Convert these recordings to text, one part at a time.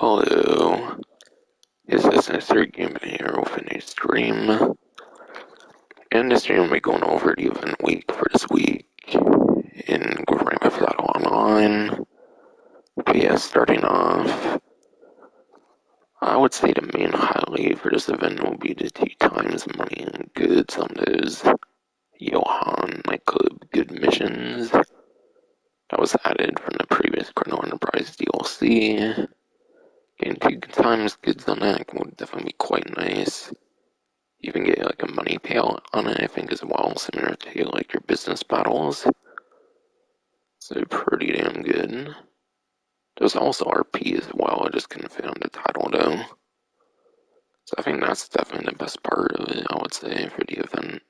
Hello, this is Mr. Game here with a new stream. And this stream will be going over the event week for this week in Grand Theft Auto Online. But yeah, starting off, I would say the main highlight for this event will be the 2x money and goods on those Yohan nightclub good missions that was added from the previous Criminal Enterprise DLC. Getting 2x goods on that would definitely be quite nice. You can get like a money payout on it, I think, as well, similar to like your business battles. So pretty damn good. There's also RP as well, I just couldn't fit on the title though. So I think that's definitely the best part of it, I would say, for the event.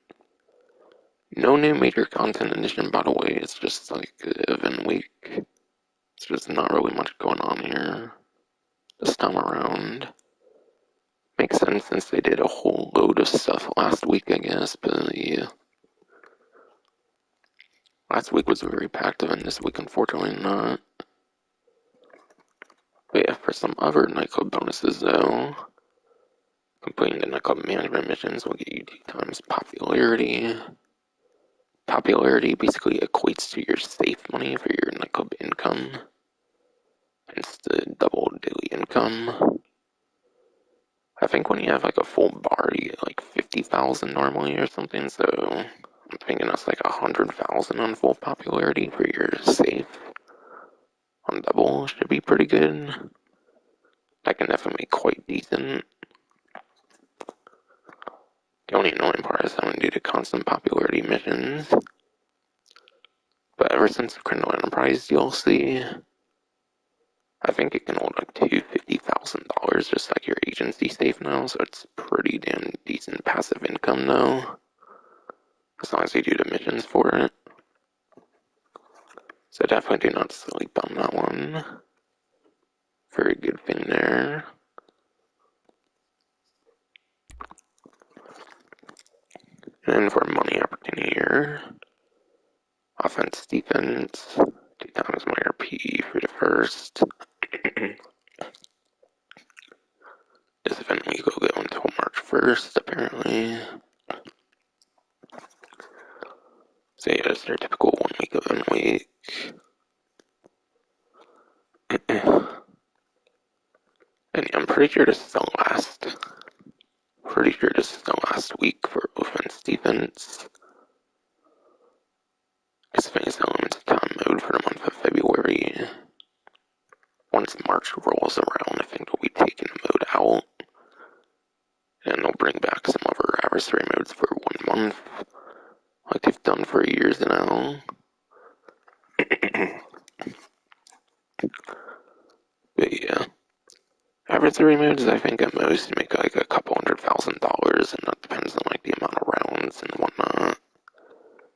No new major content addition, by the way, it's just like event week. It's just not really much going on here this time around. Makes sense since they did a whole load of stuff last week, I guess, but yeah. Last week was a very packed event, this week unfortunately not. But yeah, for some other nightclub bonuses though, completing the nightclub management missions will get you 2x popularity. Popularity basically equates to your safe money for your nightclub income. Hence the double daily income. I think when you have like a full bar, you get like 50,000 normally or something, so I'm thinking that's like 100,000 on full popularity for your safe. On double should be pretty good. That can definitely be quite decent. The only annoying part is having to do the constant popularity missions. But ever since the Criminal Enterprise DLC, I think it can hold up to $50,000 just like your agency safe now, so it's pretty damn decent passive income though. As long as you do the missions for it. So definitely do not sleep on that one. Very good thing there. And for money opportunity here, offense, defense, 2x my RP for the first. This event week will go until March 1st, apparently. So yeah, it's their typical 1 week event week. And yeah, I'm pretty sure this is the last. Pretty sure this is the last week for offense defense. This thing is the limited time mode for the month of February. Once March rolls around, I think they'll be taking the mode out. And they'll bring back some other adversary modes for 1 month. Like they've done for years now. But yeah. Adversary modes, I think at most make like a couple $100,000, and that depends on like the amount of rounds and whatnot.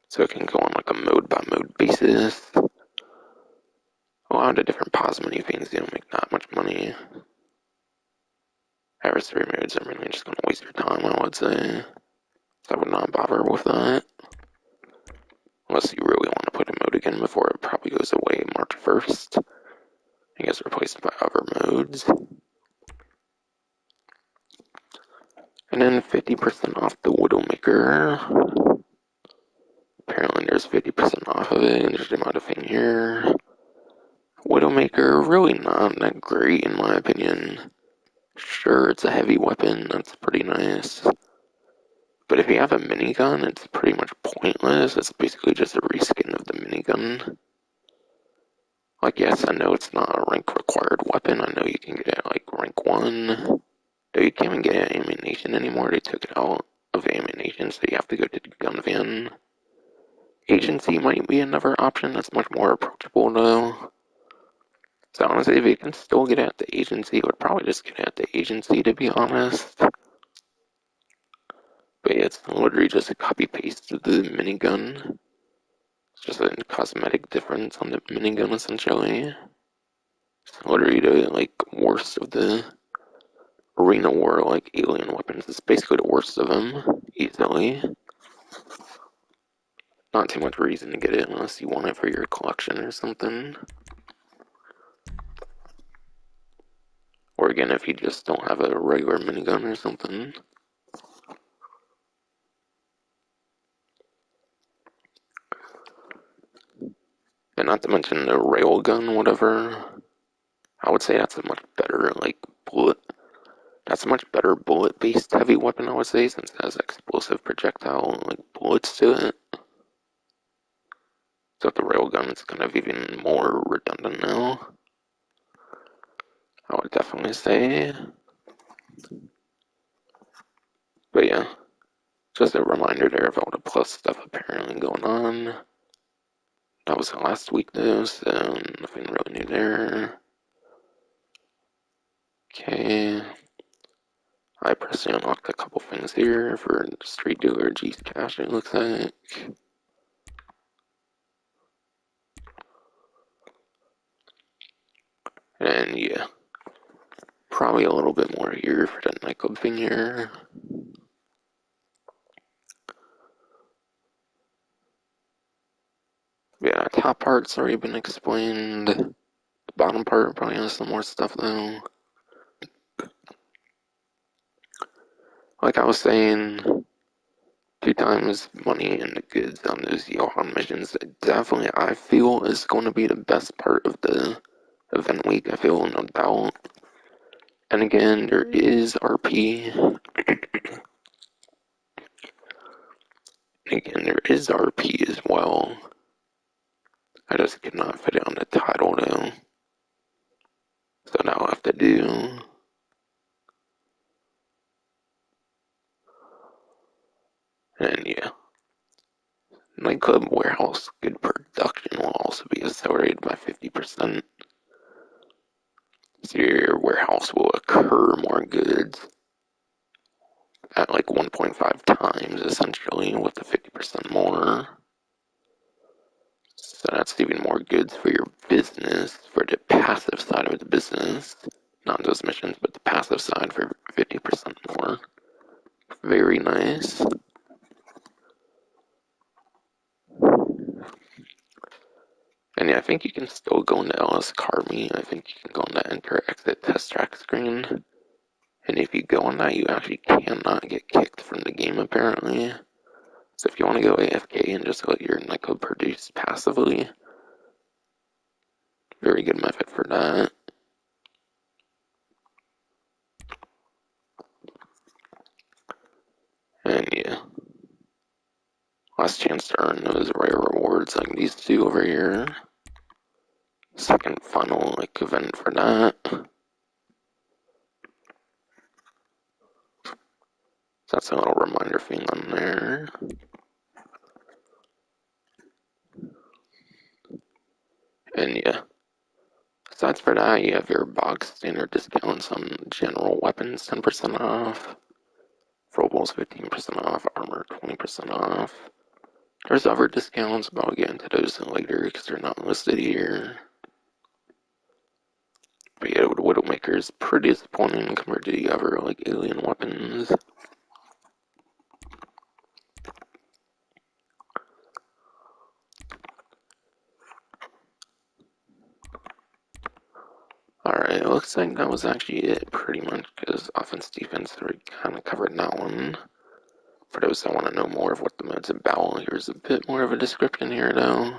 So it can go on like a mode by mode basis. A lot of the different pause money things, they don't make that much money. Adversary modes are really just gonna waste your time, I would say. So I would not bother with that. Unless you really want to put a mode again before it probably goes away March 1st. I guess replaced by other modes. And then 50% off the Widowmaker. Apparently there's 50% off of it, and there's the amount of thing here. Widowmaker, really not that great in my opinion. Sure, it's a heavy weapon, that's pretty nice. But if you have a minigun, it's pretty much pointless. It's basically just a reskin of the minigun. Like, yes, I know it's not a rank required weapon. I know you can get it at like rank 1. Though you can't even get it at ammunition anymore. They took it out of ammunition, so you have to go to the gun van. Agency might be another option that's much more approachable though. So honestly, if you can still get it at the agency, I would probably just get it at the agency to be honest. But yeah, it's literally just a copy paste of the minigun. It's just a cosmetic difference on the minigun essentially. It's literally the like worst of the arena war like alien weapons. It's basically the worst of them, easily. Not too much reason to get it unless you want it for your collection or something. again, if you just don't have a regular minigun or something. And not to mention the railgun, whatever. I would say that's a much better, like, bullet. That's a much better bullet-based heavy weapon, I would say, since it has explosive projectile, like, bullets to it. So the railgun is kind of even more redundant now, I would definitely say. But yeah, just a reminder there of all the plus stuff apparently going on. That was last week though, so nothing really new there. Okay. I personally unlocked a couple things here for Street Dealer G's Cash, it looks like. And yeah, probably a little bit more here for the nightclub thing here. Yeah, top part's already been explained. The bottom part probably has some more stuff though. Like I was saying, 2 times money and the goods on those Yohan missions, definitely I feel is going to be the best part of the event week, I feel, no doubt. And again, there is RP. Again, there is RP as well. I just could not fit it on the title though. So now I'll have to do. And yeah. Nightclub warehouse good production will also be accelerated by 50%. So your warehouse will occur more goods at like 1.5 times essentially with the 50% more. So that's even more goods for your business, for the passive side of the business. Not those missions, but the passive side for 50% more. Very nice. And yeah, I think you can still go into LS Car Meet. I think you can go into Enter Exit Test Track screen. And if you go on that, you actually cannot get kicked from the game apparently. So if you want to go AFK and just let your nightclub produce passively, very good method for that. And yeah, last chance to earn those rare rewards like these two over here. Second final like event for that. So that's a little reminder thing on there. And yeah, besides for that, you have your box standard discounts on general weapons, 10% off. Throwables 15% off, armor 20% off. There's other discounts, but I'll get into those later because they're not listed here. But yeah, the Widowmaker is pretty disappointing compared to the other like alien weapons. Alright, it looks like that was actually it pretty much because offense defense already kind of covered that one. For those that want to know more of what the mode's about, here's a bit more of a description here though.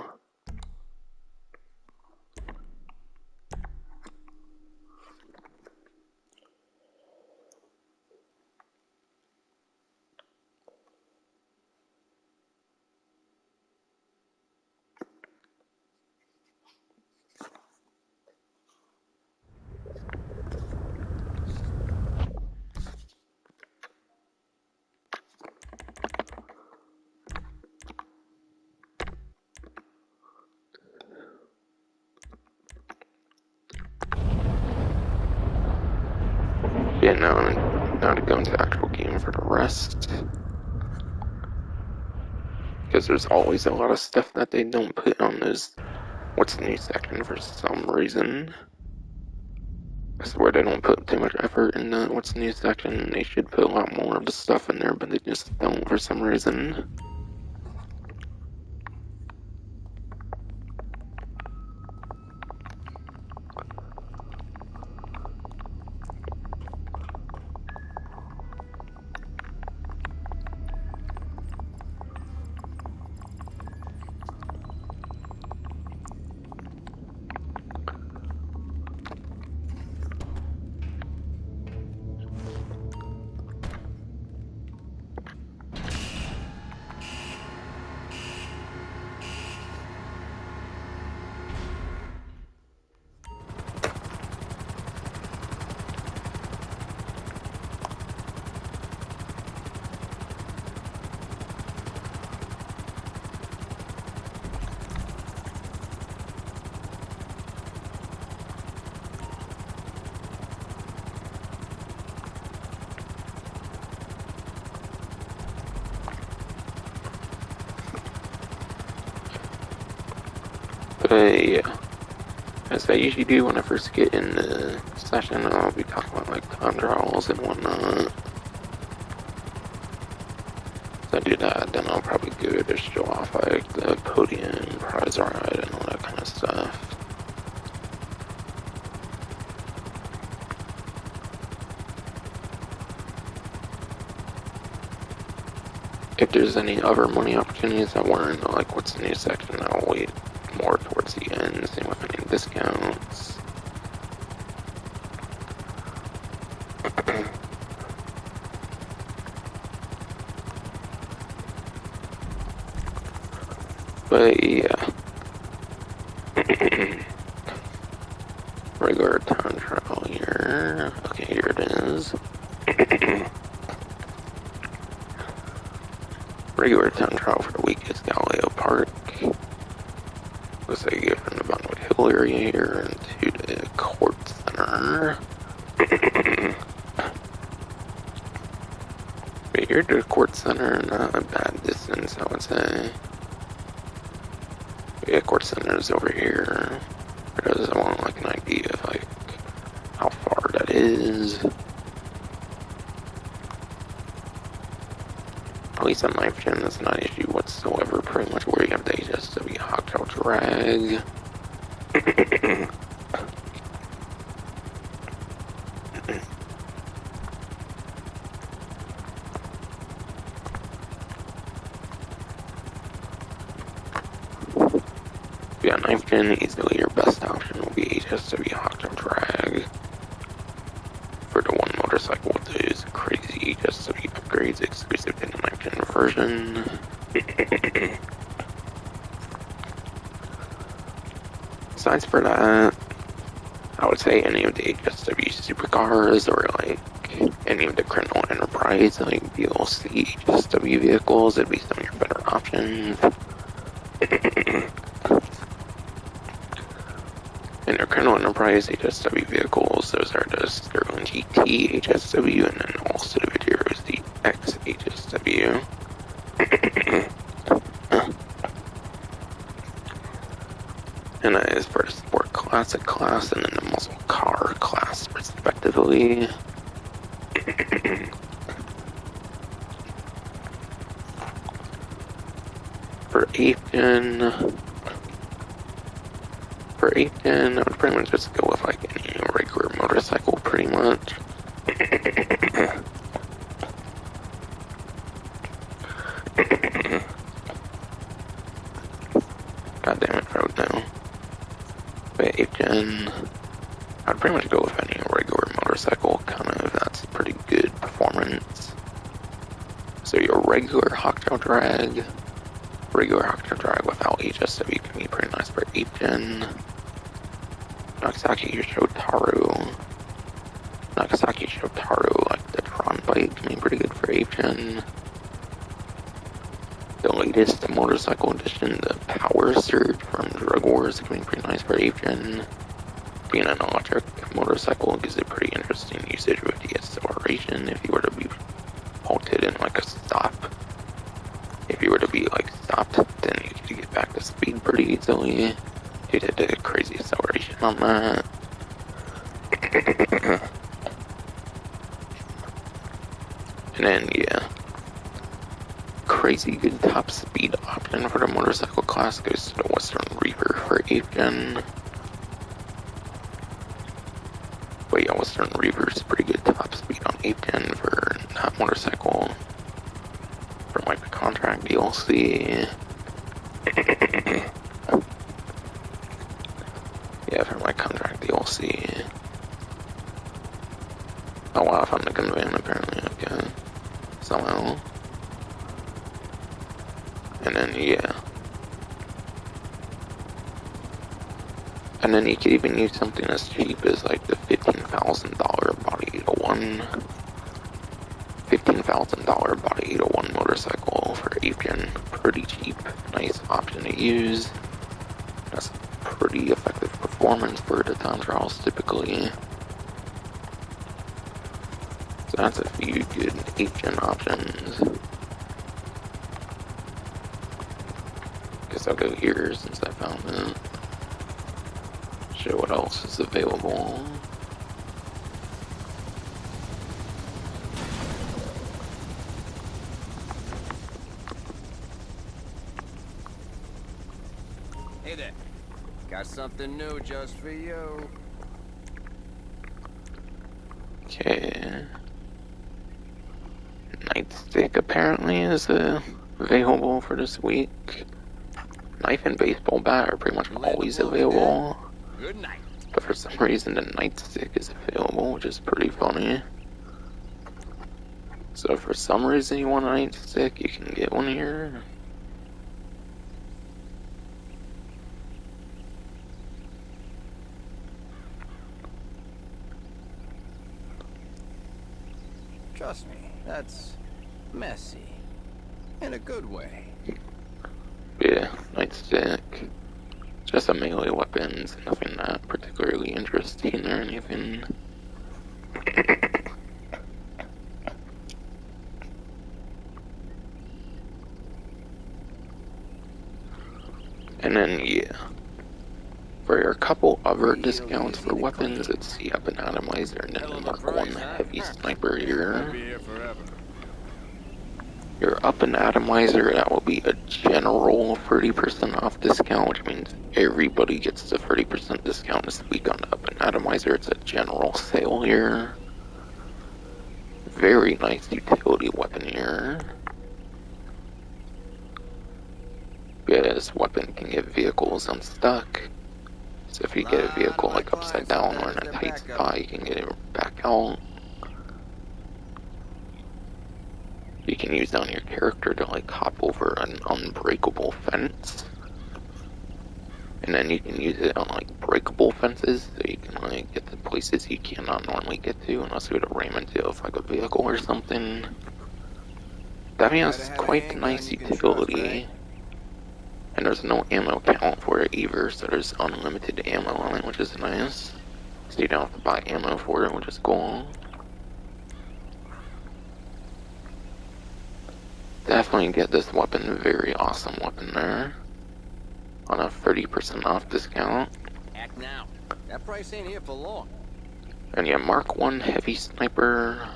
Yeah, now to go into the actual game for the rest. Because there's always a lot of stuff that they don't put on this what's new section for some reason. I swear they don't put too much effort in the what's new section. They should put a lot more of the stuff in there, but they just don't for some reason. But yeah, as I usually do when I first get in the session, I'll be talking about like time trials and whatnot. So I do that, then I'll probably go to show off like the podium, prize ride, and all that kind of stuff. If there's any other money opportunities that weren't like what's the new section, I'll wait more towards the end, same with any discounts. But yeah. Regular time trial here. Okay, here it is. Regular time trial for the week is Galileo Park. Looks like you get from the Bonwood Hill area here into the Court Center. But here to the Court Center, not a bad distance, I would say. Yeah, Court Center is over here. Because I want like an idea of like how far that is. At least on 9th gen, that's not an issue whatsoever. Pretty much where you have the HSW Hawktail Drag. Yeah, 9th gen, easily your best option will be HSW Hawktail Drag. For the one motorcycle with those crazy HSW upgrades exclusive to the 9th gen version. Besides for that, I would say any of the HSW supercars or like any of the Criminal Enterprise like DLC HSW vehicles would be some of your better options. In your Criminal Enterprise HSW vehicles, those are the Sterling GT HSW and then also the Viteros DX HSW. And that is for the Sport Classic class and then the Muscle Car class, respectively. For 8th gen, I would pretty much just go with like any regular motorcycle, pretty much. God damn it, road now. But 8th gen, I'd pretty much go with any regular motorcycle, kind of, that's pretty good performance. So your regular Hawktail Drag without HSW can be pretty nice for 8th gen. Nagasaki Shotaro, like the Tron bike, can be pretty good for 8th gen. The latest motorcycle edition, the Power Surge from Drug Wars, can be pretty nice for 8th gen. Being an electric motorcycle gives it pretty interesting usage with the acceleration if you were to be halted in like a stop. If you were to be like stopped, then you could get back to speed pretty easily due to the crazy acceleration on that. And then yeah, crazy good top speed option for the motorcycle class goes to the Western Reaper for 8th gen. But yeah, Western Reaper is pretty good top speed on 8th gen for that motorcycle. For like the contract DLC. Yeah, for my contract DLC. Oh wow, I found the gun van apparently, okay. Somehow. And then yeah. And then you could even use something as cheap as like the $15,000 Body 801. $15,000 Body 801 motorcycle for 8th gen. Pretty cheap, nice option to use. That's pretty effective performance for the time trials typically. So that's a few good 8th gen options. Guess I'll go here since I found it. show what else is available. Hey there. Got something new just for you. Okay. Nightstick apparently is available for this week. Knife and baseball bat are pretty much always available. Good night. But for some reason the nightstick is available, which is pretty funny. So if for some reason you want a nightstick, you can get one here. Trust me, that's messy. In a good way. Yeah, nightstick. Just a melee weapons, nothing that particularly interesting or anything. And then, yeah. For a couple other discounts for weapons, it's the Up and Atomizer and then the Mark 1 Heavy Sniper here. Your Up and Atomizer, that will be a general 30% off discount, which means everybody gets the 30% discount this week on the Up and Atomizer. It's a general sale here. Very nice utility weapon here. Yeah, this weapon can get vehicles unstuck. So if you get a vehicle like upside down or in a tight spot, you can get it back out. You can use it on your character to like hop over an unbreakable fence. And then you can use it on like breakable fences, so you can like get to places you cannot normally get to unless you were to ram into like a vehicle or something. That means quite a nice utility. And there's no ammo count for it either, so there's unlimited ammo on it, which is nice. So you don't have to buy ammo for it, which is cool. Definitely get this weapon, very awesome weapon there. On a 30% off discount. Act now. That price ain't here for long. And yeah, Mark 1 Heavy Sniper.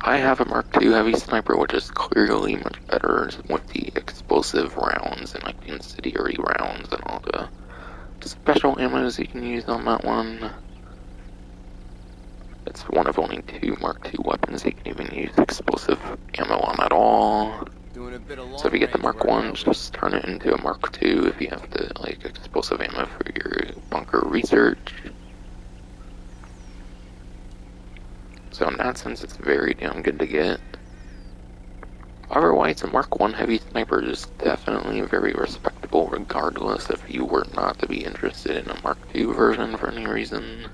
I have a Mark 2 Heavy Sniper, which is clearly much better with the explosive rounds and like the incendiary rounds and all the special ammos you can use on that one. It's one of only 2 Mark 2 weapons you can even use explosive ammo on at all. So if you get the Mark 1, just turn it into a Mark 2 if you have the like explosive ammo for your bunker research. So in that sense, it's very damn good to get. Otherwise, a Mark 1 Heavy Sniper is definitely very respectable regardless if you were not to be interested in a Mark 2 version for any reason.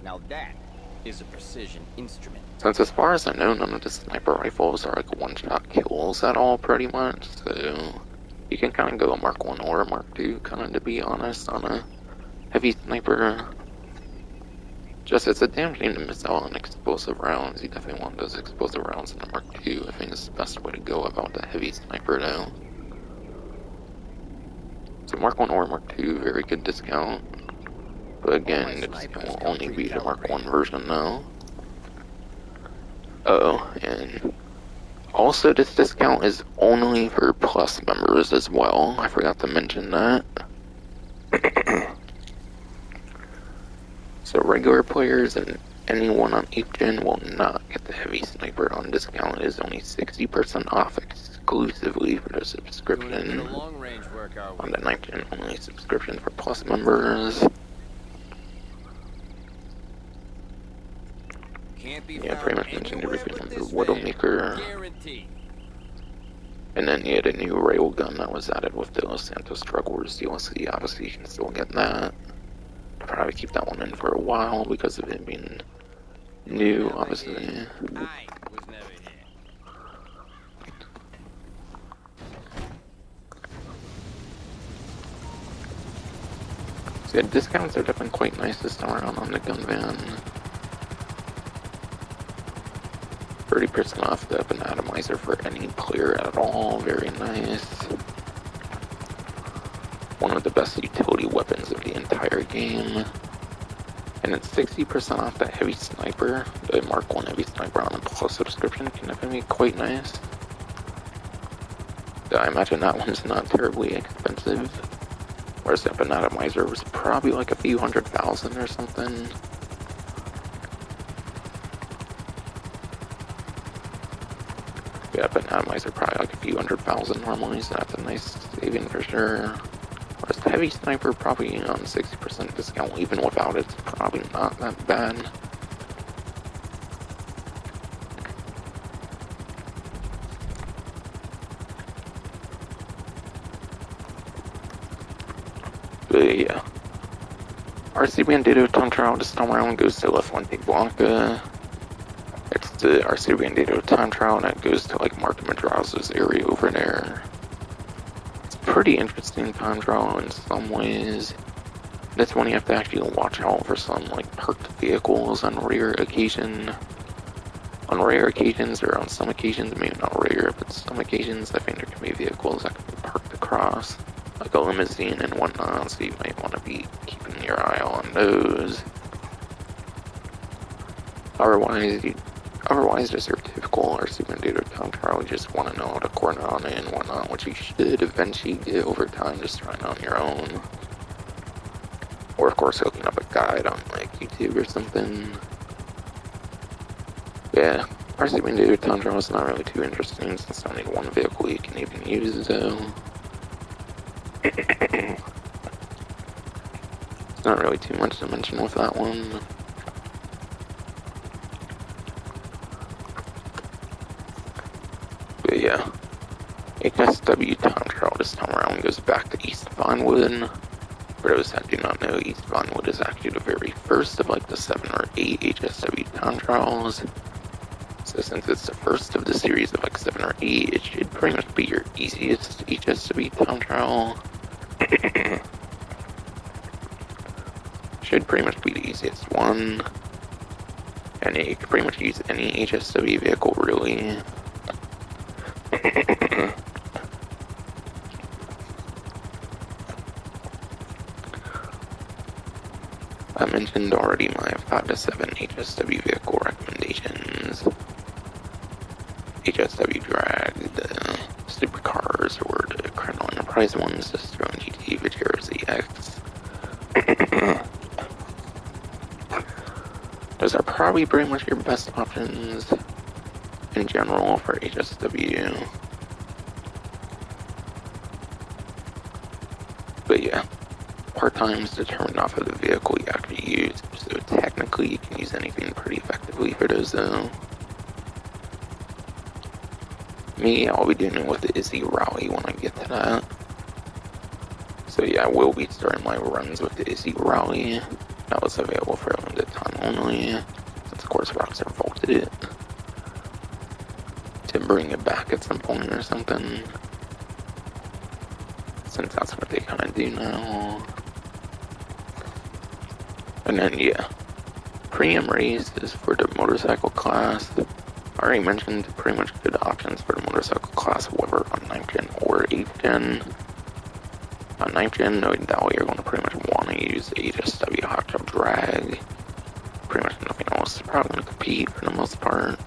Now that is a precision instrument. Since as far as I know, none of the sniper rifles are like one-shot kills at all, pretty much, so you can kind of go a Mark 1 or a Mark 2, kind of to be honest, on a Heavy Sniper. Just, it's a damn shame to miss out on explosive rounds. You definitely want those explosive rounds in the Mark 2. I think it's the best way to go about the Heavy Sniper though. So Mark 1 or Mark 2, very good discount. But again, the discount will only be the Mark 1 version now. Oh, and also this discount is only for Plus members as well. I forgot to mention that. So regular players and anyone on 8th Gen will not get the Heavy Sniper on discount. It is only 60% off exclusively for the subscription. On the 9th Gen only subscription for Plus members. Yeah, pretty much mentioned everything from the Widowmaker. And then yeah, the new railgun that was added with the Santos Drug Wars DLC. Obviously you can still get that. I'll probably keep that one in for a while because of it being new, obviously. So yeah, discounts are definitely quite nice this time around on the gun van. 30% off the Up and Atomizer for any player at all, very nice. one of the best utility weapons of the entire game. And it's 60% off that heavy sniper. The Mark 1 heavy sniper on a Plus subscription can definitely be quite nice. I imagine that one's not terribly expensive. Whereas the Atomizer was probably like a few $100,000 or something. Yeah, Atomizer probably like a few $100,000 normally, so that's a nice saving for sure. Whereas the heavy sniper probably on 60% discount, even without it, it's probably not that bad. But yeah. RC Bandito time trial this time around goes to La Fuente Blanca. It's the RC Bandito time trial, and it goes to like Mark Madrazo's area over there. It's a pretty interesting time trial in some ways. This one you have to actually watch out for some like parked vehicles on rare occasion. On rare occasions, or on some occasions, maybe not rare, but some occasions, I think there can be vehicles that can be parked across, like a limousine and whatnot, so you might want to be keeping your eye on those. Otherwise, just your typical RC Bandito time trial, you just want to know how to corner on it and whatnot, which you should eventually get over time, just trying on your own. Or, of course, hooking up a guide on, like, YouTube or something. Yeah, RC Bandito time trial is not really too interesting, since only one vehicle you can even use, though. It's not really too much to mention with that one. But yeah, HSW time trial this time around goes back to East Vinewood. For those that do not know, East Vinewood is actually the very first of like the 7 or 8 HSW time trials. So since it's the first of the series of like 7 or 8, it should pretty much be your easiest HSW time trial. Should pretty much be the easiest one. And you can pretty much use any HSW vehicle really. I mentioned already my 5 to 7 HSW vehicle recommendations. HSW Drag, the supercars, or the Colonel Enterprise ones, just throwing GT Vajero ZX. Those are probably pretty much your best options in general for HSW. But yeah, part-time is determined off of the vehicle you actually use, so technically you can use anything pretty effectively for those though. Me, I'll be doing it with the Izzy Rally when I get to that. So yeah, I will be starting my runs with the Izzy Rally. That was available for a limited time only, since of course Rockstar vaulted it. To bring it back at some point or something. Since that's what they kind of do now. And then yeah, premium race is for the motorcycle class. I already mentioned pretty much good options for the motorcycle class, however, on 9th gen or 8th gen. On 9th gen, no doubt you're going to pretty much want to use the HSW Hotshot Drag. Pretty much nothing else is probably going to compete for the most part.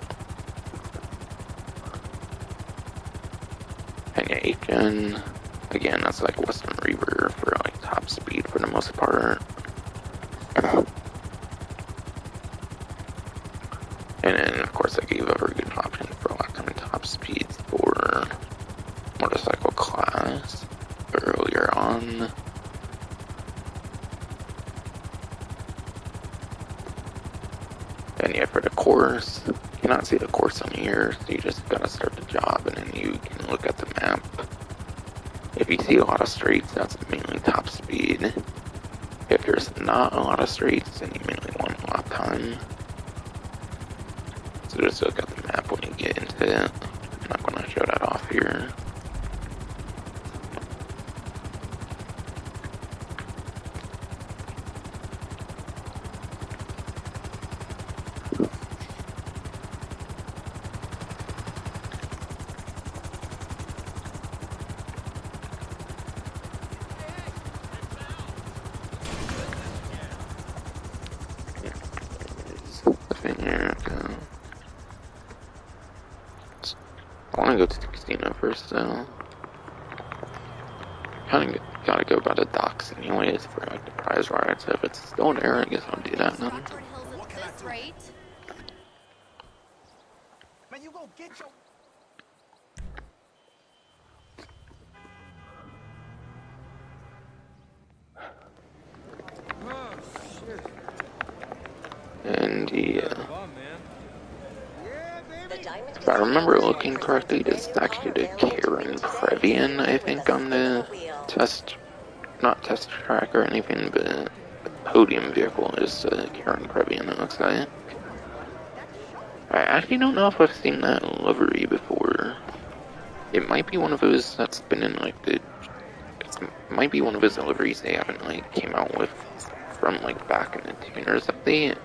And yeah, 8th gen, again, that's like Western Reaver for like top speed for the most part. And then, of course, I gave a very good option for lifetime top speeds for motorcycle class earlier on. And yeah, for the course, you cannot see the course on here, so you just gotta start the job and then you can look at the map. If you see a lot of straights, that's mainly top speed. If there's not a lot of straights, then you mainly want lap time. So just look at the map when you get into it. I'm not going to show that off here. I want to go to the casino first, though. Kinda gotta go by the docks anyways for like the prize rides. If it's still there, I guess I'll do that then. Rockford Hills at this rate. Man, you gonna get your... Oh, shit. And yeah. Fun, man. Yeah, baby. If I remember looking correctly, this is actually the Karen Previan, I think, on the test, not test track or anything, but the podium vehicle is Karen Previan, it looks like. I actually don't know if I've seen that livery before. It might be one of those that's been in like the, it might be one of those liveries they haven't like came out with from like back in the Tuners update.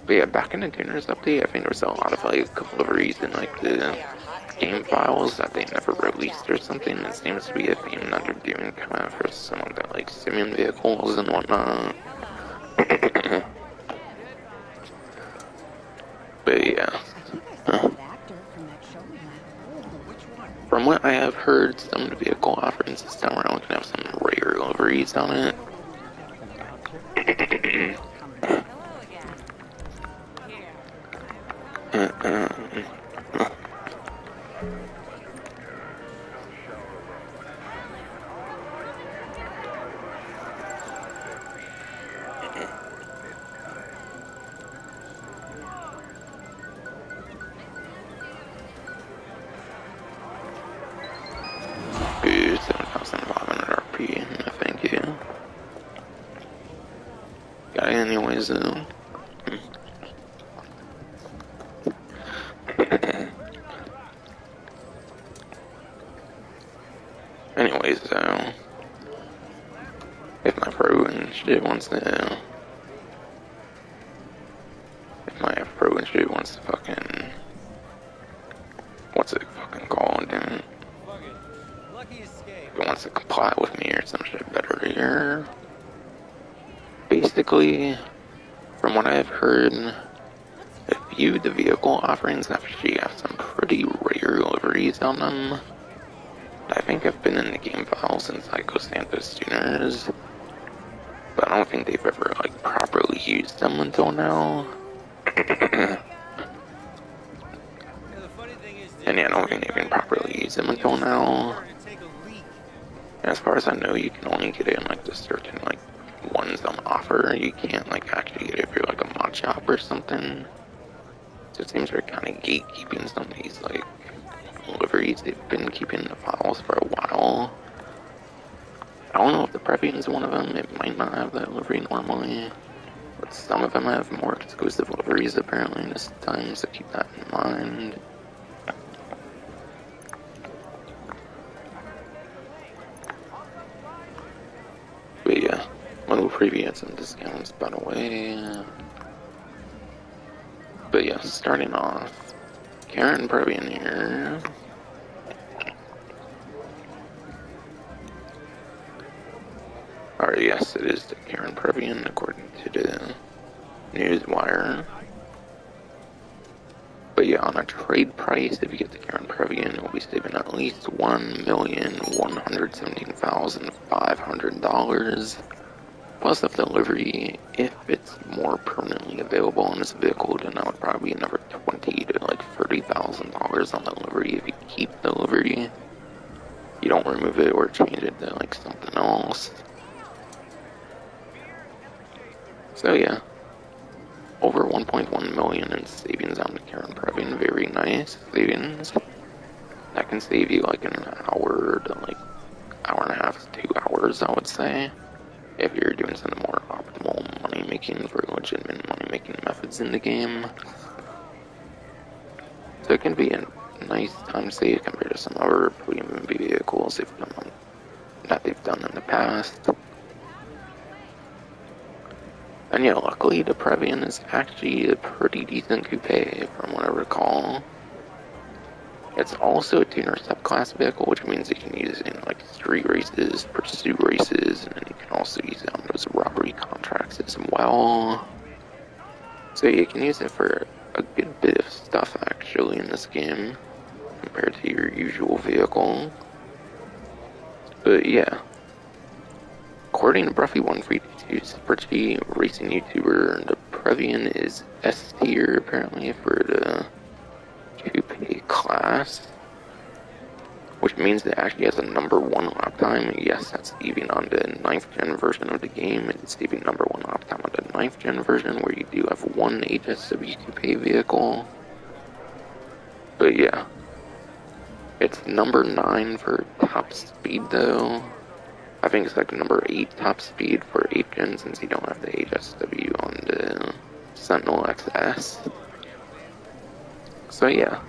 But yeah, back in the Tuners update, I think there was a lot of like liveries in like the game files that they never released or something. It seems to be a theme that they're doing kind of for some of the like Simeon vehicles and whatnot. But yeah. From what I have heard, some of the vehicle offerings this time around can have some rare liveries on it. Ooh, 7,500 RP, no thank you. Got it anyways though. Anyways though, if my pro and shit wants to, fucking, what's it fucking called, dude? If it wants to comply with me or some shit better here. Basically, from what I've heard, a few of the vehicle offerings actually have some pretty rare liveries on them. I think I've been in the game file since Santos Tuners, but I don't think they've ever like properly used them until now. And yeah, I don't think they can properly use them until now. As far as I know, you can only get it in like the certain like ones on offer. You can't like actually get it if you're like a mod shop or something. So it seems they're kind of gatekeeping some of these like liveries. They've been keeping the files for a while. I don't know if the Previan is one of them. It might not have that livery normally, but some of them have more exclusive liveries apparently this time, so keep that in mind. But yeah, little preview had some discounts by the way. But yeah, starting off, Karen Previan here. Or yes, it is the Karen Previan according to the Newswire. But yeah, on a trade price, if you get the Karen Previan, you'll be saving at least $1,117,500. Plus, of the livery, if it's more permanently available in this vehicle, then that would probably be another $20,000 to like $30,000 on the livery if you keep the livery. You don't remove it or change it to like something else. So yeah, over 1.1 million in savings on the Karen Previan. Very nice savings. That can save you like an hour to like hour and a half to 2 hours, I would say, if you're doing some more optimal money making for legitimate money making methods in the game. So it can be a nice time save compared to some other premium vehicles that they've done in the past. And yeah, luckily the Previan is actually a pretty decent coupe from what I recall. It's also a tuner subclass vehicle, which means you can use it in like street races, pursuit races, and then you can also use it on those robbery contracts as well. So you can use it for a good bit of stuff actually in this game. compared to your usual vehicle. But yeah, according to Bruffy132, Super G racing YouTuber, the Previan is S tier apparently for the coupe class, which means it actually has a #1 lap time. Yes, that's even on the 9th gen version of the game. It's even #1 lap time on the 9th gen version, where you do have one HSW coupe vehicle. But yeah, it's #9 for top speed though. I think it's like #8 top speed for 8th gen, since you don't have the HSW on the Sentinel XS. So yeah,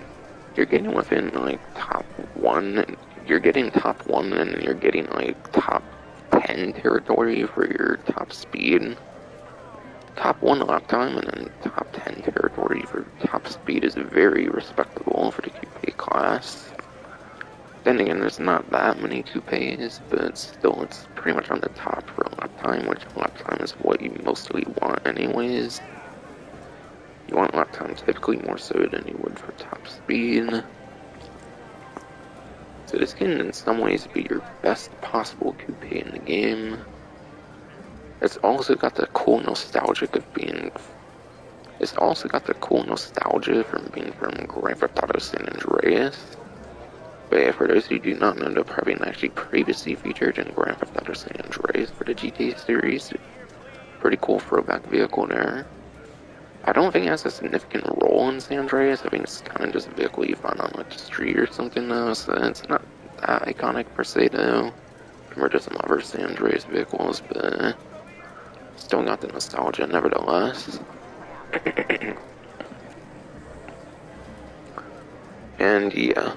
you're getting within like top 1, you're getting top 1, and you're getting like top 10 territory for your top speed. Top 1 lap time and then top 10 territory for top speed is very respectable for the coupe class. Then again, there's not that many coupes, but still it's pretty much on the top for lap time, which lap time is what you mostly want anyways. You want lap time typically more so than you would for top speed. So this can in some ways be your best possible coupe in the game. It's also got the cool nostalgia from being from Grand Theft Auto San Andreas. But yeah, for those who do not know, the Previan actually previously featured in Grand Theft Auto San Andreas for the GTA series. Pretty cool throwback vehicle there. I don't think it has a significant role in San Andreas. I think it's kind of just a vehicle you find on like the street or something though, so it's not that iconic per se though, compared to some other San Andreas vehicles, but still got the nostalgia nevertheless. And yeah,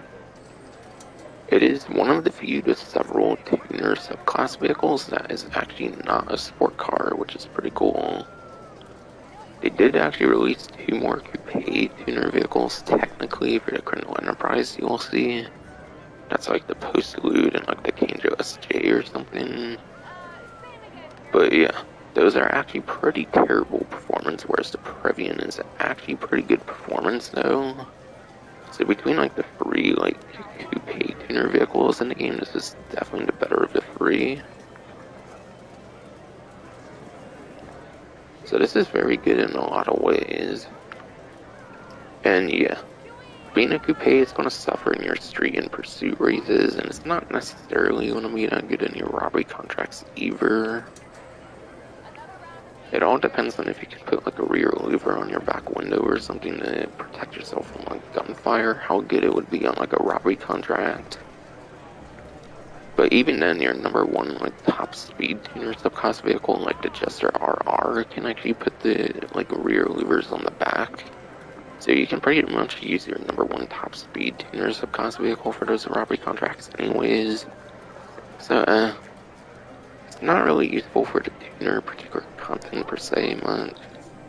it is one of the few to several tuner subclass vehicles that is actually not a sport car, which is pretty cool. They did actually release 2 more coupe tuner vehicles technically for the Criminal Enterprise DLC. That's like the Postlude and like the Kanjo SJ or something. But yeah, those are actually pretty terrible performance, whereas the Previan is actually pretty good performance though. So between like the 3 like coupe tuner vehicles in the game, this is definitely the better of the 3. So this is very good in a lot of ways. And yeah, being a coupe is going to suffer in your street and pursuit races, and it's not necessarily going to be that good in your robbery contracts either. It all depends on if you can put like a rear louver on your back window or something to protect yourself from like gunfire, how good it would be on like a robbery contract. But even then, your #1 like top speed tuner subclass vehicle like the Jester RR can actually put the like rear louvers on the back. So you can pretty much use your #1 top speed tuner subclass vehicle for those robbery contracts anyways. So it's not really useful for the tuner particular content per se much.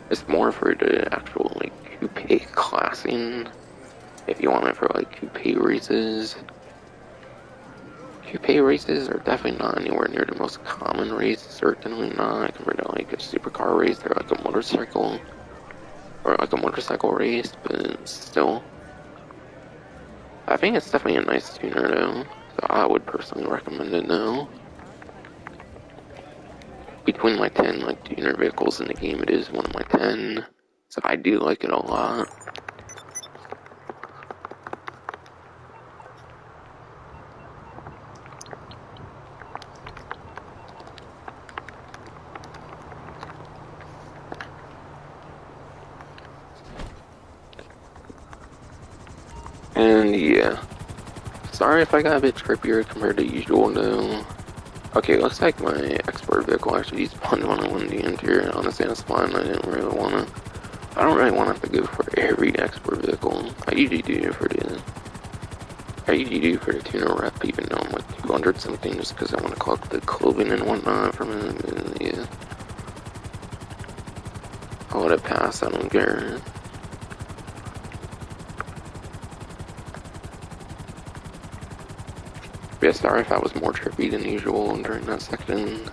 It's more for the actual like coupe classing, if you want it for like coupe races. Coupe races are definitely not anywhere near the most common race, certainly not compared to like a supercar race or like a motorcycle race, but still. I think it's definitely a nice tuner though, so I would personally recommend it though. Between my 10 like tuner vehicles in the game, it is one of my 10, so I do like it a lot. And yeah, sorry if I got a bit trippier compared to usual though. Okay, looks like my export vehicle actually spawned on the interior. Honestly, that's fine. I don't really want to have to go for every export vehicle. I usually do for the tuner rep, even though I'm like 200 something, just because I want to collect the clothing and whatnot from it. Yeah, I'll let it pass. I don't care. Yeah, sorry if I was more trippy than usual during that section.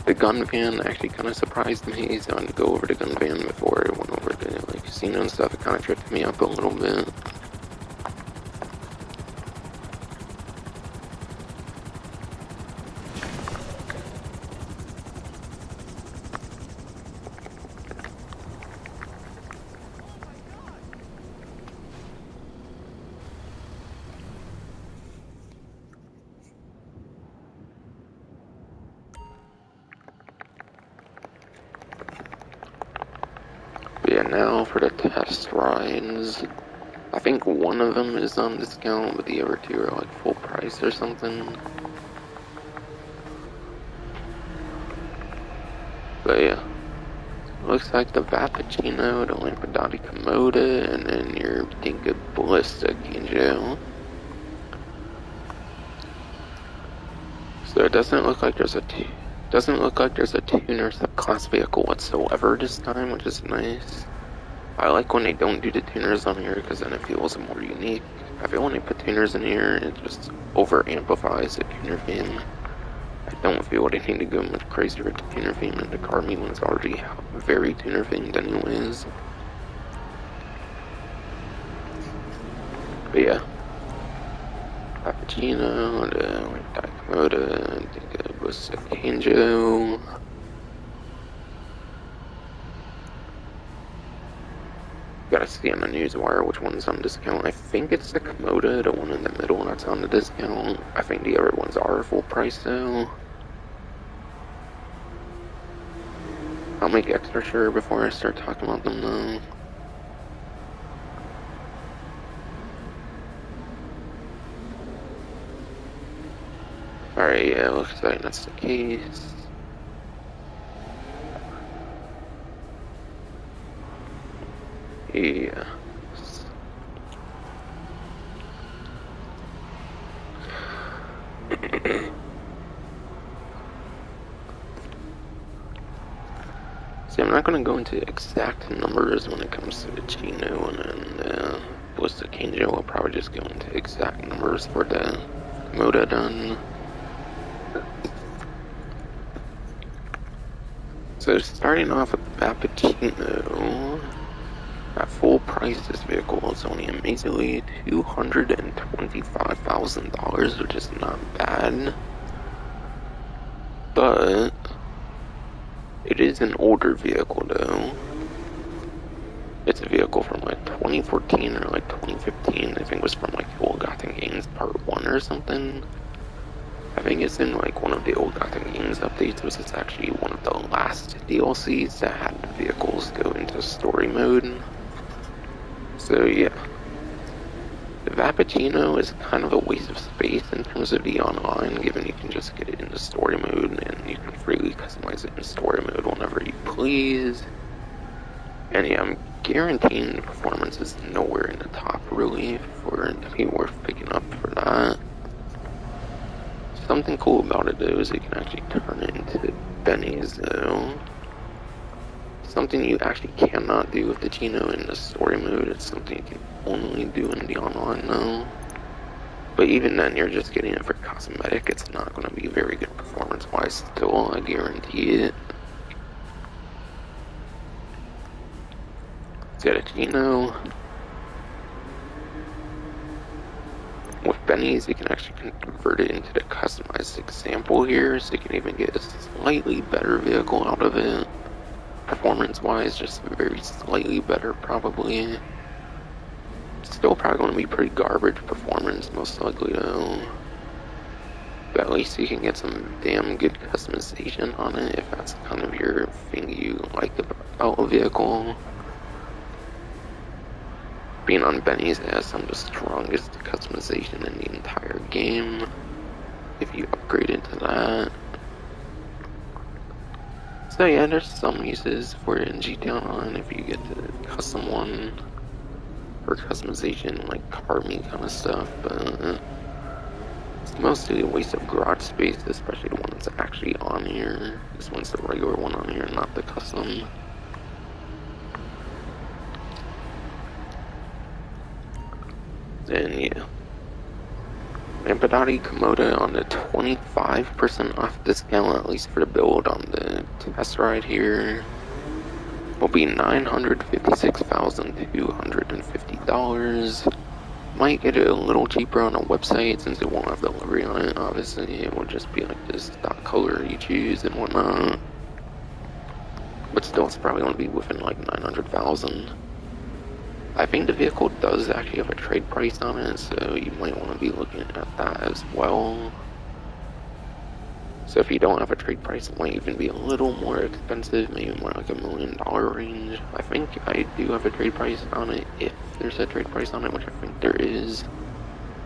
The gun van actually kind of surprised me, so I had to go over the gun van before I went over to like casino and stuff. It kind of tripped me up a little bit. Yeah, now for the test rides. I think one of them is on discount, but the other two are like full price or something. But yeah. Looks like the Vappuccino, the Lampadati Komoda, and then your Dinka Ballista Kinjo. So it doesn't look like there's a tuner subclass vehicle whatsoever this time, which is nice. I like when they don't do the tuners on here because then it feels more unique. I feel when they put tuners in here, it just over amplifies the tuner theme. I don't feel they need to go much crazier with the tuner theme, and the car me one's already very tuner themed anyways. But yeah. Cappuccino, the Komoda, I think it was a Kinjo. Gotta see on the newswire which one's on discount. I think it's the Komoda, the one in the middle that's on the discount. I think the other ones are full price though. I'll make extra sure before I start talking about them though. Alright, yeah, looks like that's the case. Yeah. See, I'm not going to go into exact numbers when it comes to the Chino and then Ballista Kinjo. I'll probably just go into exact numbers for the Komoda done. So starting off with the Vappuccino, at full price this vehicle is only amazingly $225,000, which is not bad. But it is an older vehicle though. It's a vehicle from like 2014 or like 2015. I think it was from like the Old Gotham Games Part 1 or something. I think it's in like one of the Old Gotham Games updates, which is actually one of the last DLCs that had the vehicles go into story mode. So yeah. The Vappuccino is kind of a waste of space in terms of the online, given you can just get it into story mode and you can freely customize it in story mode whenever you please. And yeah, I'm guaranteeing the performance is nowhere in the top really for it to be worth picking up for that. Something cool about it though is you can actually turn it into bennies though. Something you actually cannot do with the Chino in the story mode. It's something you can only do in the online though. But even then, you're just getting it for cosmetic. It's not going to be very good performance-wise still, I guarantee it. Get a Chino. With bennies, you can actually convert it into the customized example here, so you can even get a slightly better vehicle out of it. Performance-wise, just very slightly better, probably. Still probably going to be pretty garbage performance, most likely, though. But at least you can get some damn good customization on it, if that's kind of your thing you like about a vehicle. Being on bennies, it has some of the strongest customization in the entire game, if you upgrade into that. So yeah, there's some uses for it in GTA Online if you get the custom one for customization, like car me kind of stuff, but it's mostly a waste of garage space, especially the one that's actually on here. This one's the regular one on here, not the custom. Then yeah. Lampadati Komoda on the 25% off discount, at least for the build on the test ride here, will be $956,250. Might get it a little cheaper on a website since it won't have delivery on it. Obviously, it will just be like this stock color you choose and whatnot. But still, it's probably going to be within like 900,000. I think the vehicle does actually have a trade price on it, so you might want to be looking at that as well. So if you don't have a trade price, it might even be a little more expensive, maybe more like $1 million range. I think I do have a trade price on it, if there's a trade price on it, which I think there is.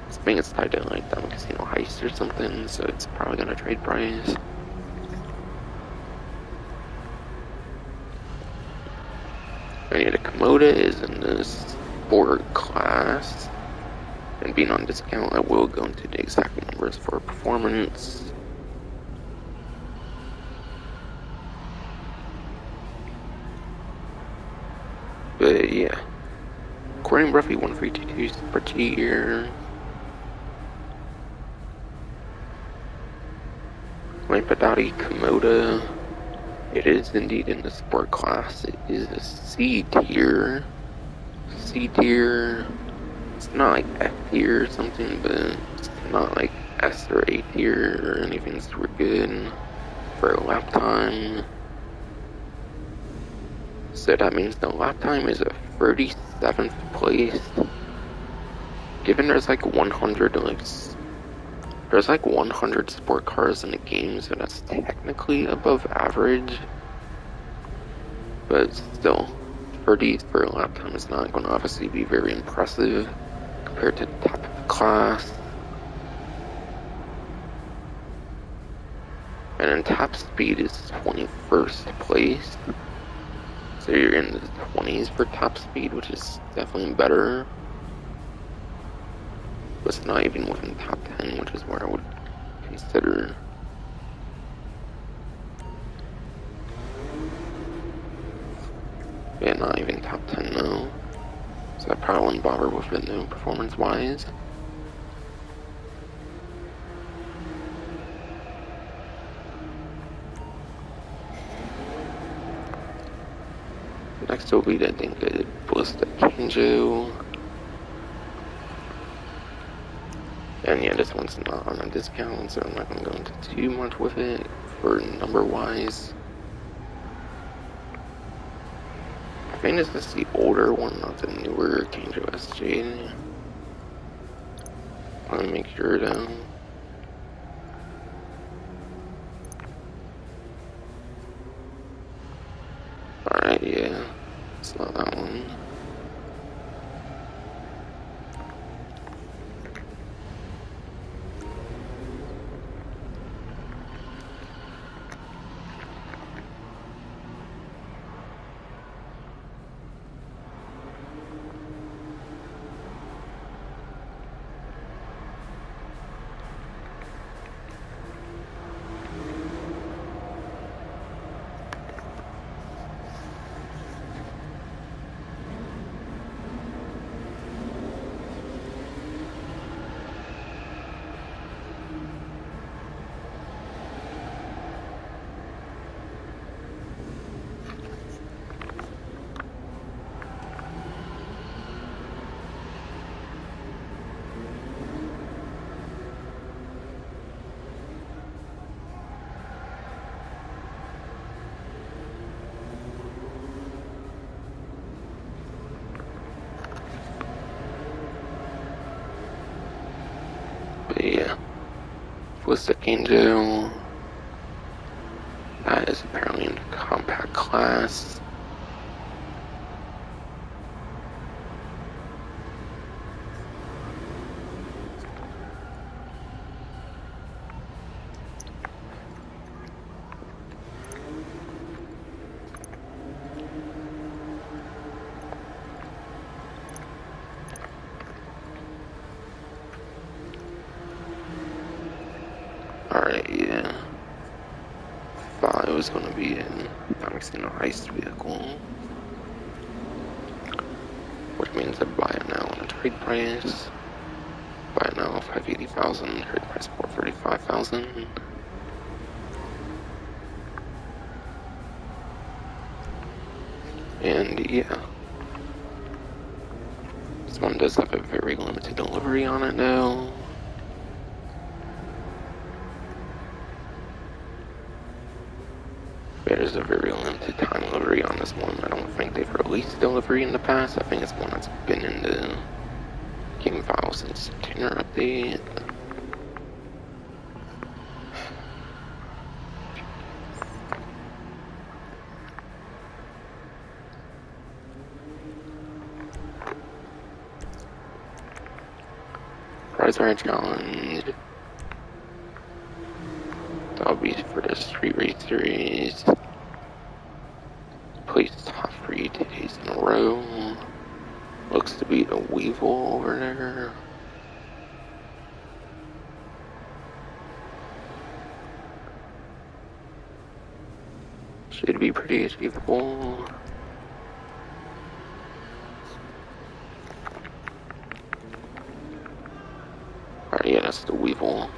I think it's tied to like Diamond Casino Heist or something, so it's probably gonna trade price. And the Komoda is in the sport class, and being on discount, I will go into the exact numbers for performance. But yeah, according roughly 152 per tier. Lampadati Komoda. It is indeed in the sport class. It is a C tier. C tier. It's not like F tier or something, but it's not like S or A tier or anything super good for a lap time. So that means the lap time is a 37th place. Given there's like 100 there's like 100 sport cars in the game, so that's technically above average. But still, 30th per lap time is not going to obviously be very impressive compared to the top of the class. And then top speed is 21st place. So you're in the 20s for top speed, which is definitely better. But it's not even within top 10, which is where I would consider. Yeah, not even top 10 though. So I probably wouldn't bother with it though, performance-wise. Next will be the Dinka Ballista Kinjo. And yeah, this one's not on a discount, so I'm not going to go into too much with it for number-wise. I think this is the older one, not the newer Kinjo SJ. Let me make sure though. Alright, yeah. It's not that one. But yeah. Ballista Kinjo. That is apparently in the compact class. Alright, yeah. Thought it was going to be in Diamond Casino Heist vehicle. Which means I buy it now on a trade price. Buy it now 580,000, trade price 435,000. And yeah. This one does have a very limited delivery on it though. There's a very limited time delivery on this one. I don't think they've released delivery in the past. I think it's one that's been in the game file since the tuner update. Prize Ride Challenge. That'll be for the Street Race Series. Place top 3 days in a row. Looks to be a Weevil over there. Should be pretty achievable. Alright, yeah, that's the Weevil.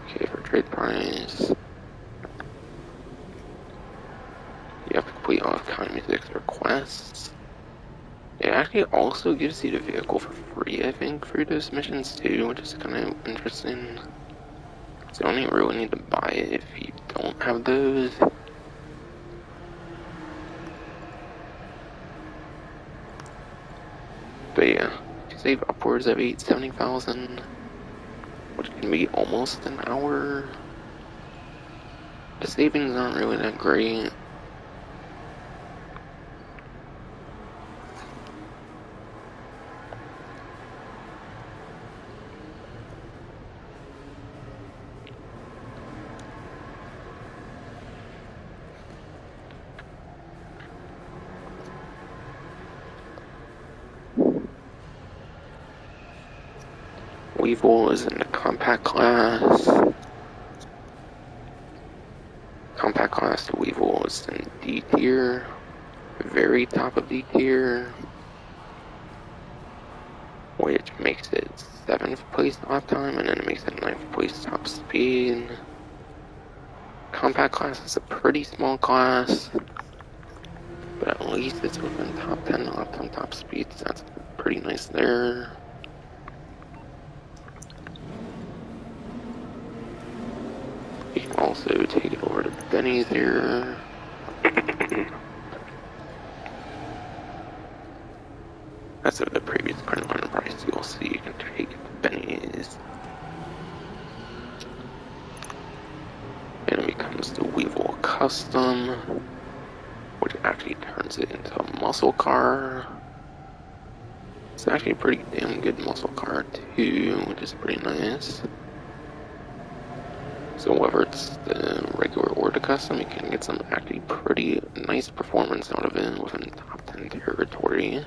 Okay, for trade prize. You have to complete all of Kind Music's requests. It actually also gives you the vehicle for free, I think, for those missions too, which is kind of interesting. So you only really need to buy it if you don't have those. But yeah, you save upwards of 870,000, which can be almost an hour. The savings aren't really that great. Weevil is in the compact class. Compact class Weevil is in D tier. Very top of D tier. Which makes it 7th place lap time, and then it makes it 9th place top speed. Compact class is a pretty small class, but at least it's within top 10 lap time top speed, so that's pretty nice there. You can also take it over to Benny's here. As of the previous Criminal Enterprise DLC, you can take it to Benny's. And it becomes the Weevil Custom, which actually turns it into a muscle car. It's actually a pretty damn good muscle car too, which is pretty nice. So whether it's the regular or the custom, you can get some actually pretty nice performance out of it within top 10 territory.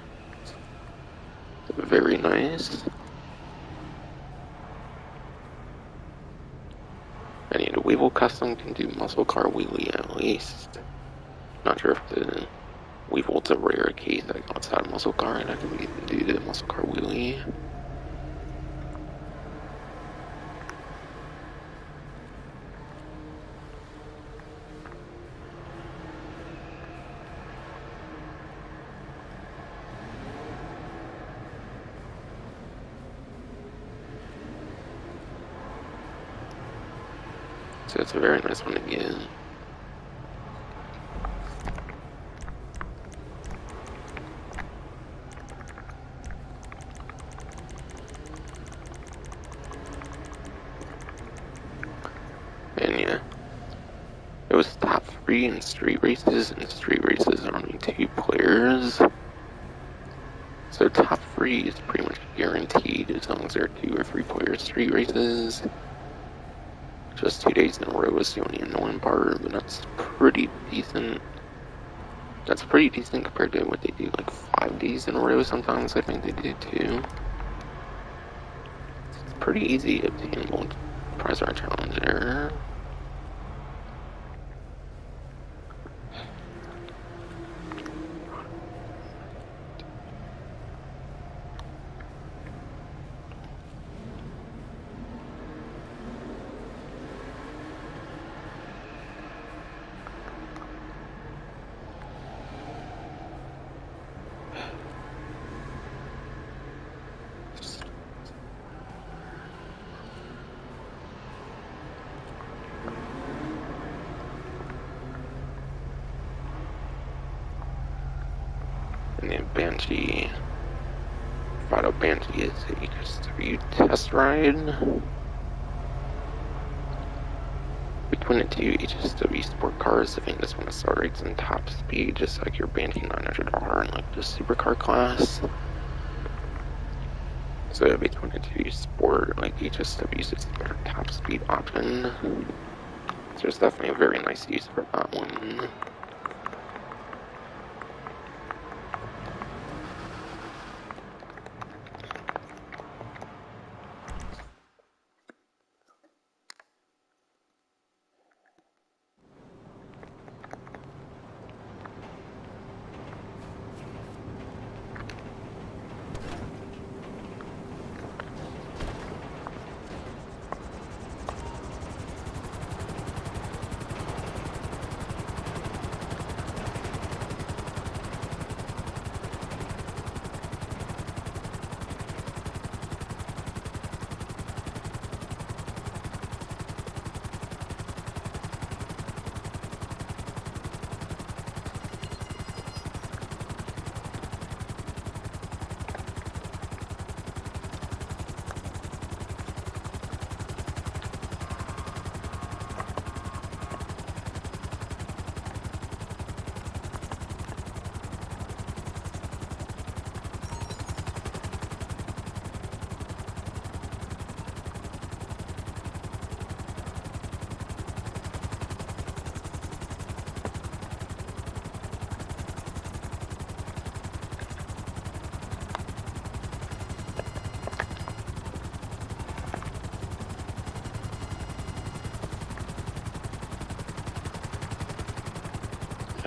So very nice. And yeah, the Weevil custom can do muscle car wheelie at least. Not sure if the Weevil's a rare case like outside muscle car and I can do the muscle car wheelie. So it's a very nice one to get. And yeah, it was top 3 in street races, and street races are only 2 players. So top 3 is pretty much guaranteed as long as there are 2 or 3 player street races. Just 2 days in a row is the only annoying part, but that's pretty decent. That's pretty decent compared to what they do like 5 days in a row sometimes, I think they do too. It's pretty easy obtainable prize art challenge there. Banshee. Prado Banshee is a HSW test ride between the two HSW sport cars. I think this one accelerates in top speed, just like your Banshee 900R in like the supercar class. So between the two sport, like HSW's is a better top speed option. So there's definitely a very nice use for that one.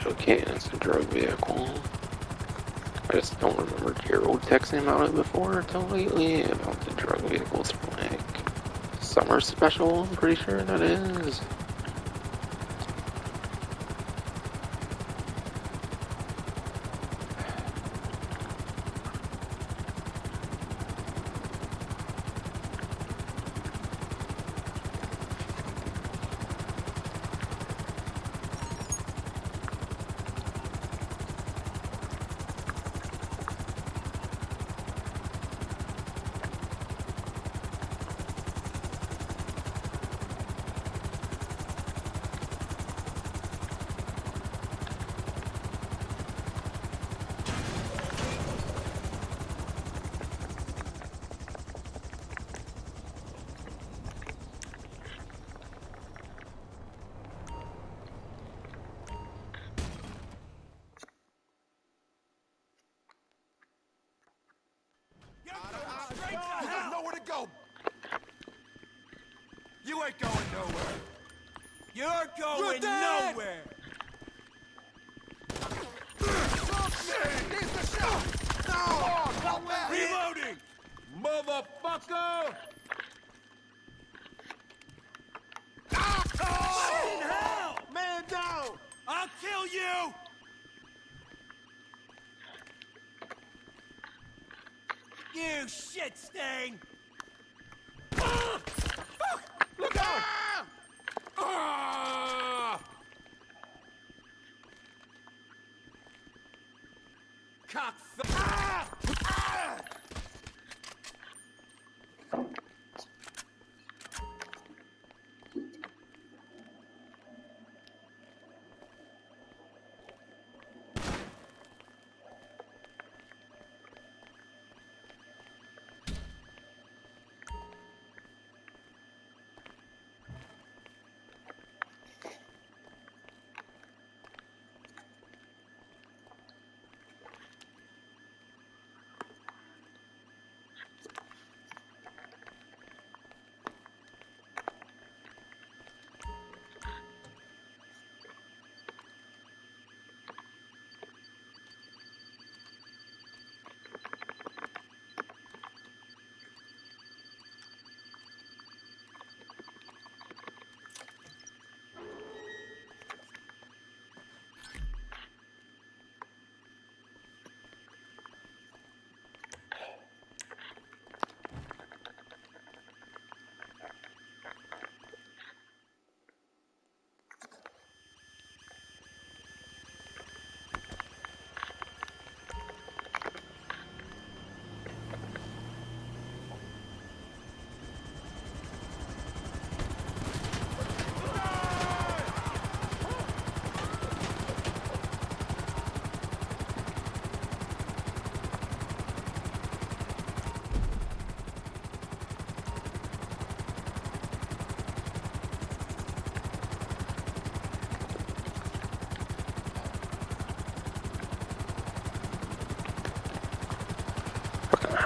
Okay, it's a drug vehicle. I just don't remember Gerald texting about it before until lately, about the drug vehicles from like summer special, I'm pretty sure that is. You ain't going nowhere. You're going nowhere. Reloading, motherfucker! In hell! Man down! I'll kill you! You shit stain! Look out!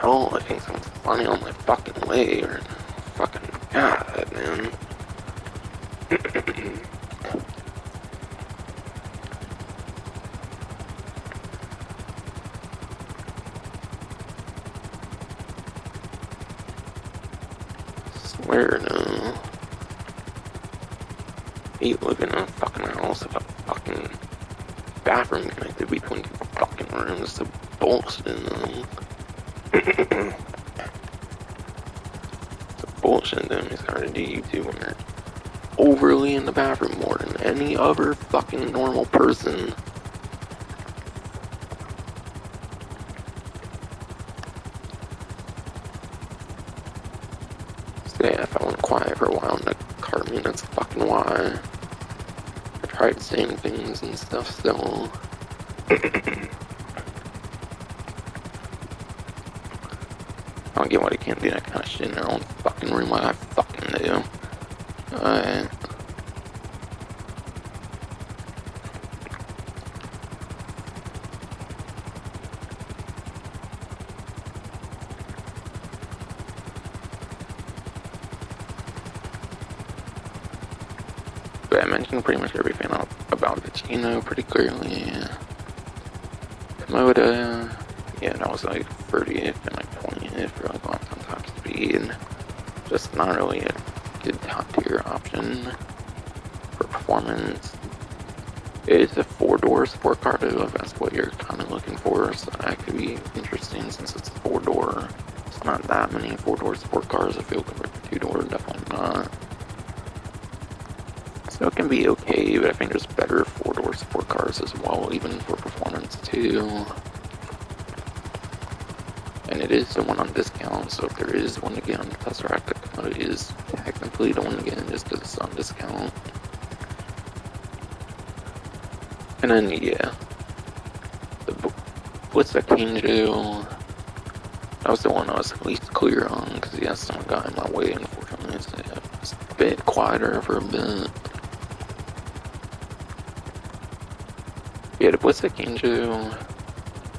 hell? I think something's funny on my fucking way, or fucking god, man. Swear no. You live in a fucking house with a fucking bathroom connected between two fucking rooms to bullshit in them. It's a bullshit them is hard to do YouTube when you're overly in the bathroom more than any other fucking normal person. So yeah, I felt quiet for a while in the car. I mean, that's fucking why. I tried saying things and stuff still. I don't get why they can't do that kind of shit in their own fucking room like I fucking do. Alright. But I mentioned pretty much everything about Vecino pretty clearly. Komoda, yeah, that was like 30th and like 20th for like on top speed. Just not really a good top tier option for performance. It is a 4-door sport car though, if that's what you're kind of looking for, so that could be interesting since it's a 4-door. It's not that many 4-door sport cars, I feel, compared to 2-door, definitely not. So it can be okay, but I think there's better 4-door sport cars as well, even for performance too. And it is the one on discount, so if there is one to get on the Tesseract, it is technically the one to get in just because it's on discount. And then, yeah, what's that Kinjo? That was the one I was least clear on, because yeah, someone got in my way, unfortunately. So yeah, it's a bit quieter for a bit. Yeah, the Blitz Kinjo,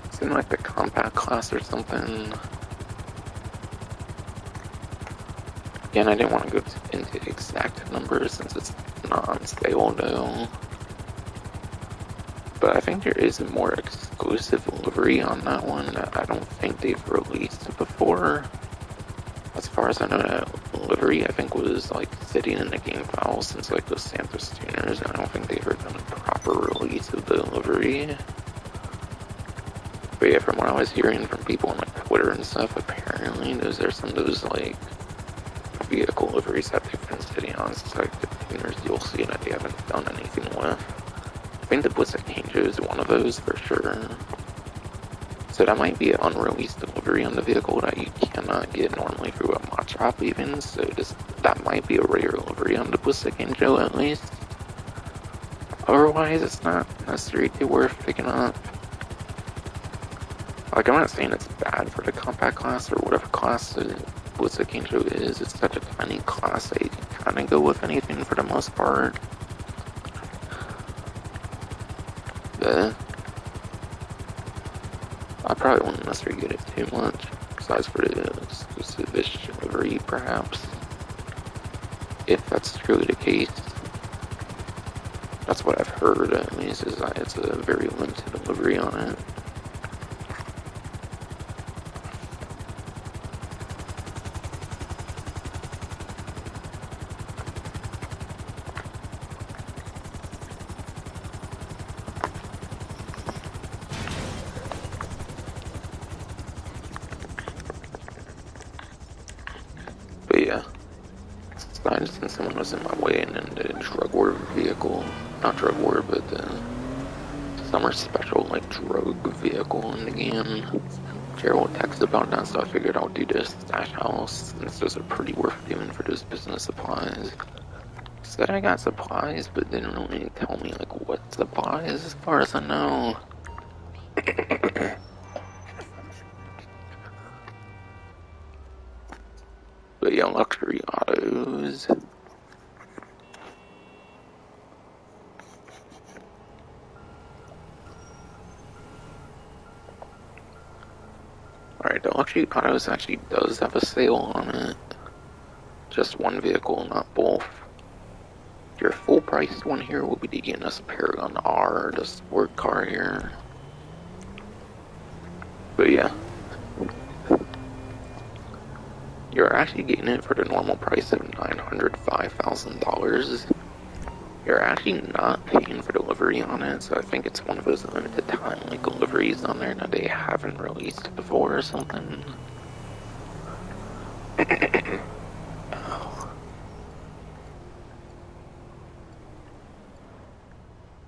it's in like the compact class or something. Again, I didn't want to go into exact numbers since it's not on sale though. But I think there is a more exclusive livery on that one that I don't think they've released before. As far as I know, that livery I think was like sitting in the game file since like the Santos tuners, and I don't think they've ever done a proper release of the livery. But yeah, from what I was hearing from people on like Twitter and stuff, apparently those are some of those like vehicle liveries that they've been sitting on since like the tuners you'll see that they haven't done anything with. I think the Blitz Kinjo is one of those for sure. So that might be an unreleased delivery on the vehicle that you cannot get normally through a mod shop even, so that might be a rare delivery on the Blitz Kinjo at least. Otherwise, it's not necessarily too worth picking up. Like, I'm not saying it's bad for the compact class or whatever class the Blitz Kinjo is. It's such a tiny class that you can kind of go with anything for the most part. But I probably wouldn't necessarily get it too much, besides for the exclusive-ish delivery, perhaps. If that's truly the case. That's what I've heard, at least, is that it's a very limited delivery on it. But yeah, aside since someone was in my way and then the drug war vehicle, not drug war, but the summer special like drug vehicle in the game. Gerald texted about that, so I figured I'll do this stash house since those are pretty worth doing for those business supplies. Said I got supplies, but didn't really tell me like what supplies as far as I know. But yeah, luxury autos. Alright, the luxury autos actually does have a sale on it. Just one vehicle, not both. Your full priced one here will be the ENS Paragon R, the sport car here. But yeah. You're actually getting it for the normal price of $905,000. You're actually not paying for delivery on it, so I think it's one of those limited time like deliveries on there that they haven't released before or something.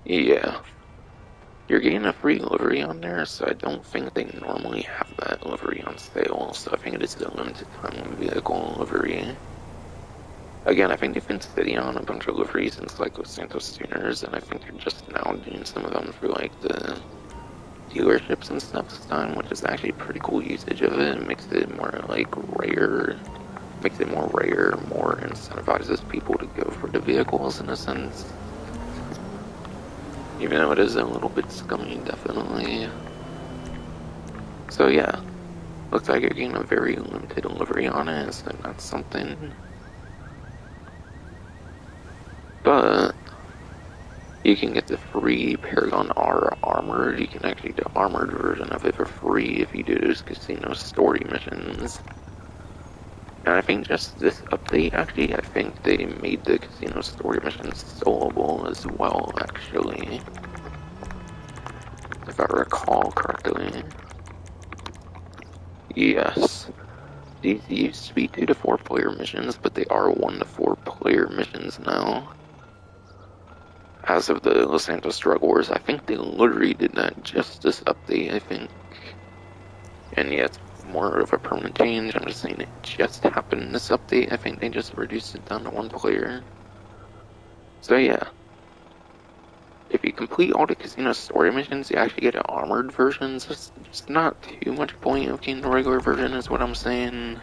Yeah. You're getting a free delivery on there, so I don't think they normally have that delivery on sale, so I think it is a limited time vehicle delivery. Again, I think they've been sitting on a bunch of deliveries since like with Santos tuners, and I think they're just now doing some of them for like the dealerships and stuff this time, which is actually pretty cool usage of it. It makes it more like rare, more incentivizes people to go for the vehicles in a sense. Even though it is a little bit scummy, definitely. So yeah, looks like you're getting a very limited delivery on it, so that's something. But you can get the free Paragon R Armored. You can actually get the armored version of it for free if you do those casino story missions. And I think just this update, actually, I think they made the casino story missions soloable as well, actually. If I recall correctly. Yes. These used to be 2 to 4 player missions, but they are 1 to 4 player missions now. As of the Los Santos Drug Wars, I think they literally did that just this update, I think. And yeah, it's more of a permanent change. I'm just saying it just happened in this update. I think they just reduced it down to 1 player. So yeah. If you complete all the casino story missions, you actually get an armored version, so it's just not too much point of getting the regular version is what I'm saying.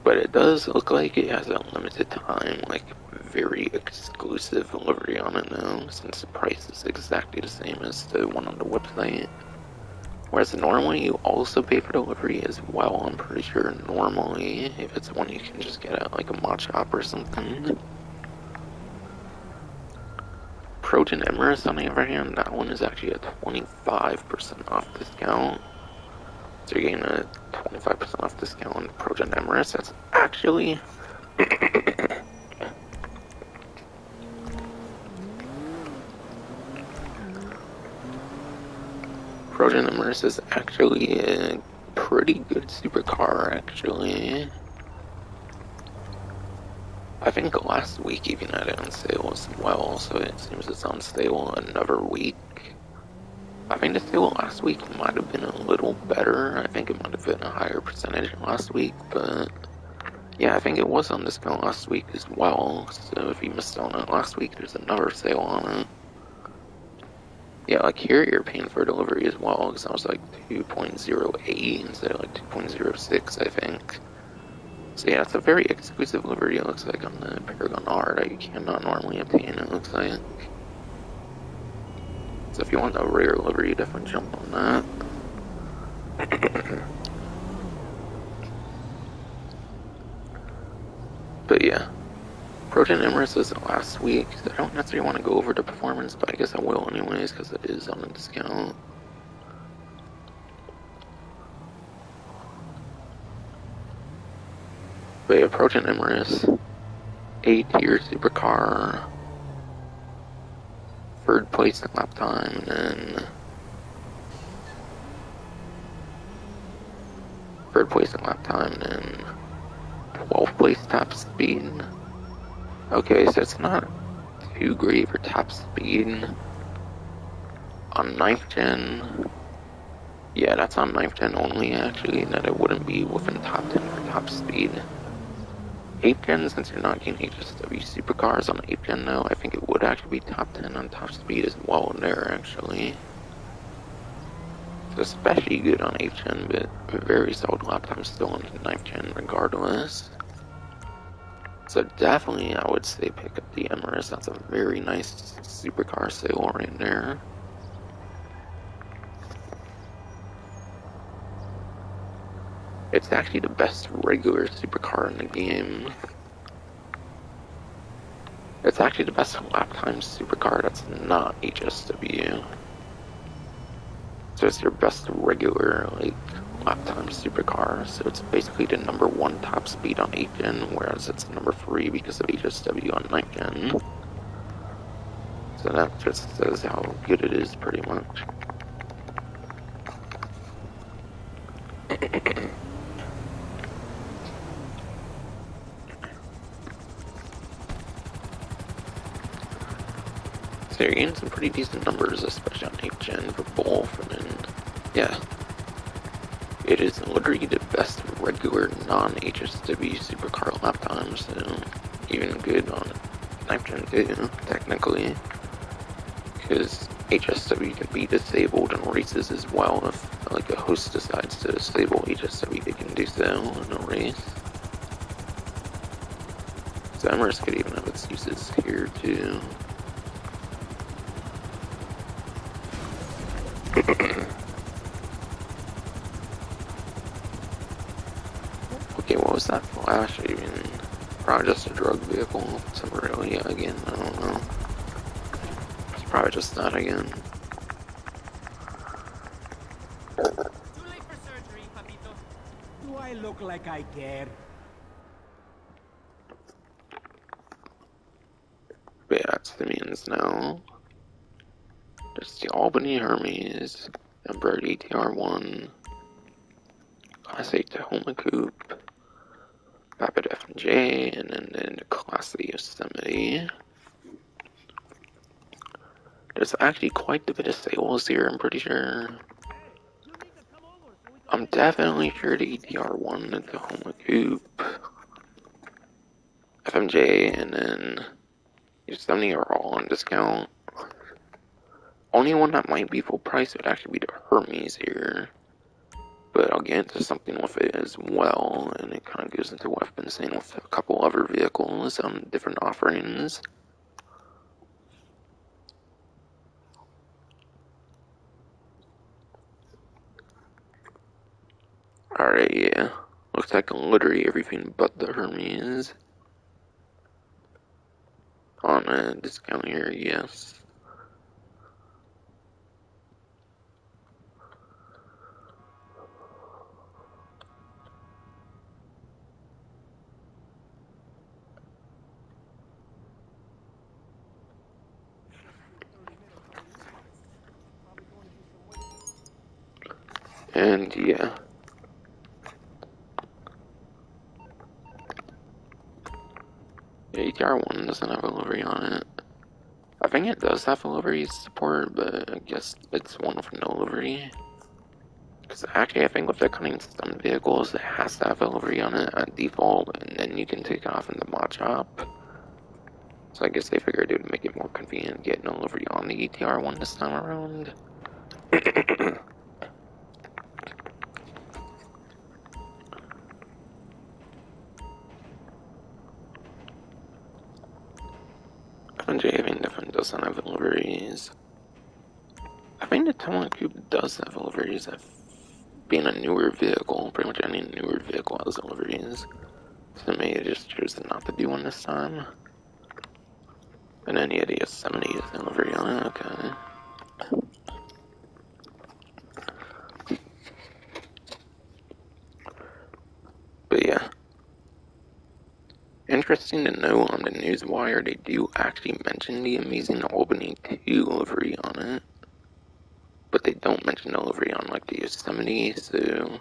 But it does look like it has a limited time, like very exclusive delivery on it now, since the price is exactly the same as the one on the website. Whereas normally you also pay for delivery as well, I'm pretty sure normally, if it's one you can just get at like a mod shop or something. Trojan Emirates, on the other hand, that one is actually a 25% off discount. So you're getting a 25% off discount on Trojan Emirates. That's actually Trojan Emirates is actually a pretty good supercar, actually. I think last week even had it on sale as well, so it seems it's on sale another week. I think the sale last week might have been a little better. I think it might have been a higher percentage last week, but yeah, I think it was on discount last week as well. So if you missed out on it last week, there's another sale on it. Yeah, like here you're paying for delivery as well, because I was like 2.08 instead of like 2.06, I think. So yeah, it's a very exclusive delivery, it looks like, on the Paragon R that you cannot normally obtain, it looks like. So if you want a rare delivery, you definitely jump on that. But yeah, Protein Emirates was last week. I don't necessarily want to go over the performance, but I guess I will anyways, because it is on a discount. But yeah, Protein Emirates, A-tier supercar, third place in lap time, and then third place in lap time, and then 12th place top speed. Okay, so it's not too great for top speed. On 9th gen, yeah, that's on 9th gen only, actually, that it wouldn't be within top 10 for top speed. 8th gen, since you're not getting HSW supercars on 8th gen now, I think it would actually be top 10 on top speed as well in there, actually. So especially good on 8th gen, but very solid lap time still on 9th gen regardless. So definitely, I would say pick up the Emirates. That's a very nice supercar sale right there. It's actually the best regular supercar in the game. It's actually the best lap time supercar that's not HSW. So it's your best regular, like, lap time supercar. So it's basically the #1 top speed on 8th gen, whereas it's #3 because of HSW on 9th gen. So that just says how good it is, pretty much. So you're getting some pretty decent numbers, especially on 8th gen for both, and then, yeah. It is literally the best regular non-HSW supercar lap time, so even good on 9th gen too, technically. Because HSW can be disabled in races as well. If like a host decides to disable HSW, they can do so in a race. So Emirates could even have its uses here too. Okay, what was that flash even? Probably just a drug vehicle. Temporarily, yeah, again, I don't know. It's probably just that again. Too late for surgery, papito. Do I look like I care? But yeah, it's the means now. There's the Albany Hermes, Embraer ETR1, Class 8 Tahoma Coupe, Rapid F&J, and then the Class A Yosemite. There's actually quite a bit of sales here, I'm pretty sure. I'm definitely sure the ETR1 and the Tahoma Coupe, FMJ, and then Yosemite are all on discount. Only one that might be full price would actually be the Hermes here. But I'll get into something with it as well, and it kind of goes into what I've been saying with a couple other vehicles on different offerings. Alright, yeah. Looks like literally everything but the Hermes on a discount here, yes. And yeah. The ATR1 doesn't have a livery on it. I think it does have a livery support, but I guess it's one with no livery. Because actually, I think with the Cunning vehicles, it has to have a livery on it at default, and then you can take it off in the mod shop. So I guess they figured it would make it more convenient getting a livery on the ETR1 this time around. FNJ, I think definitely doesn't have liveries. I think the Taiwan Coupe does have liveries. Being a newer vehicle, pretty much any newer vehicle has liveries. So maybe they just chose not to do one this time. And then yeah, the Yosemite is no livery on it, okay. But yeah. Interesting to know on the newswire, they do actually mention the amazing Albany 2 livery on it. But they don't mention the livery on like the Yosemite, so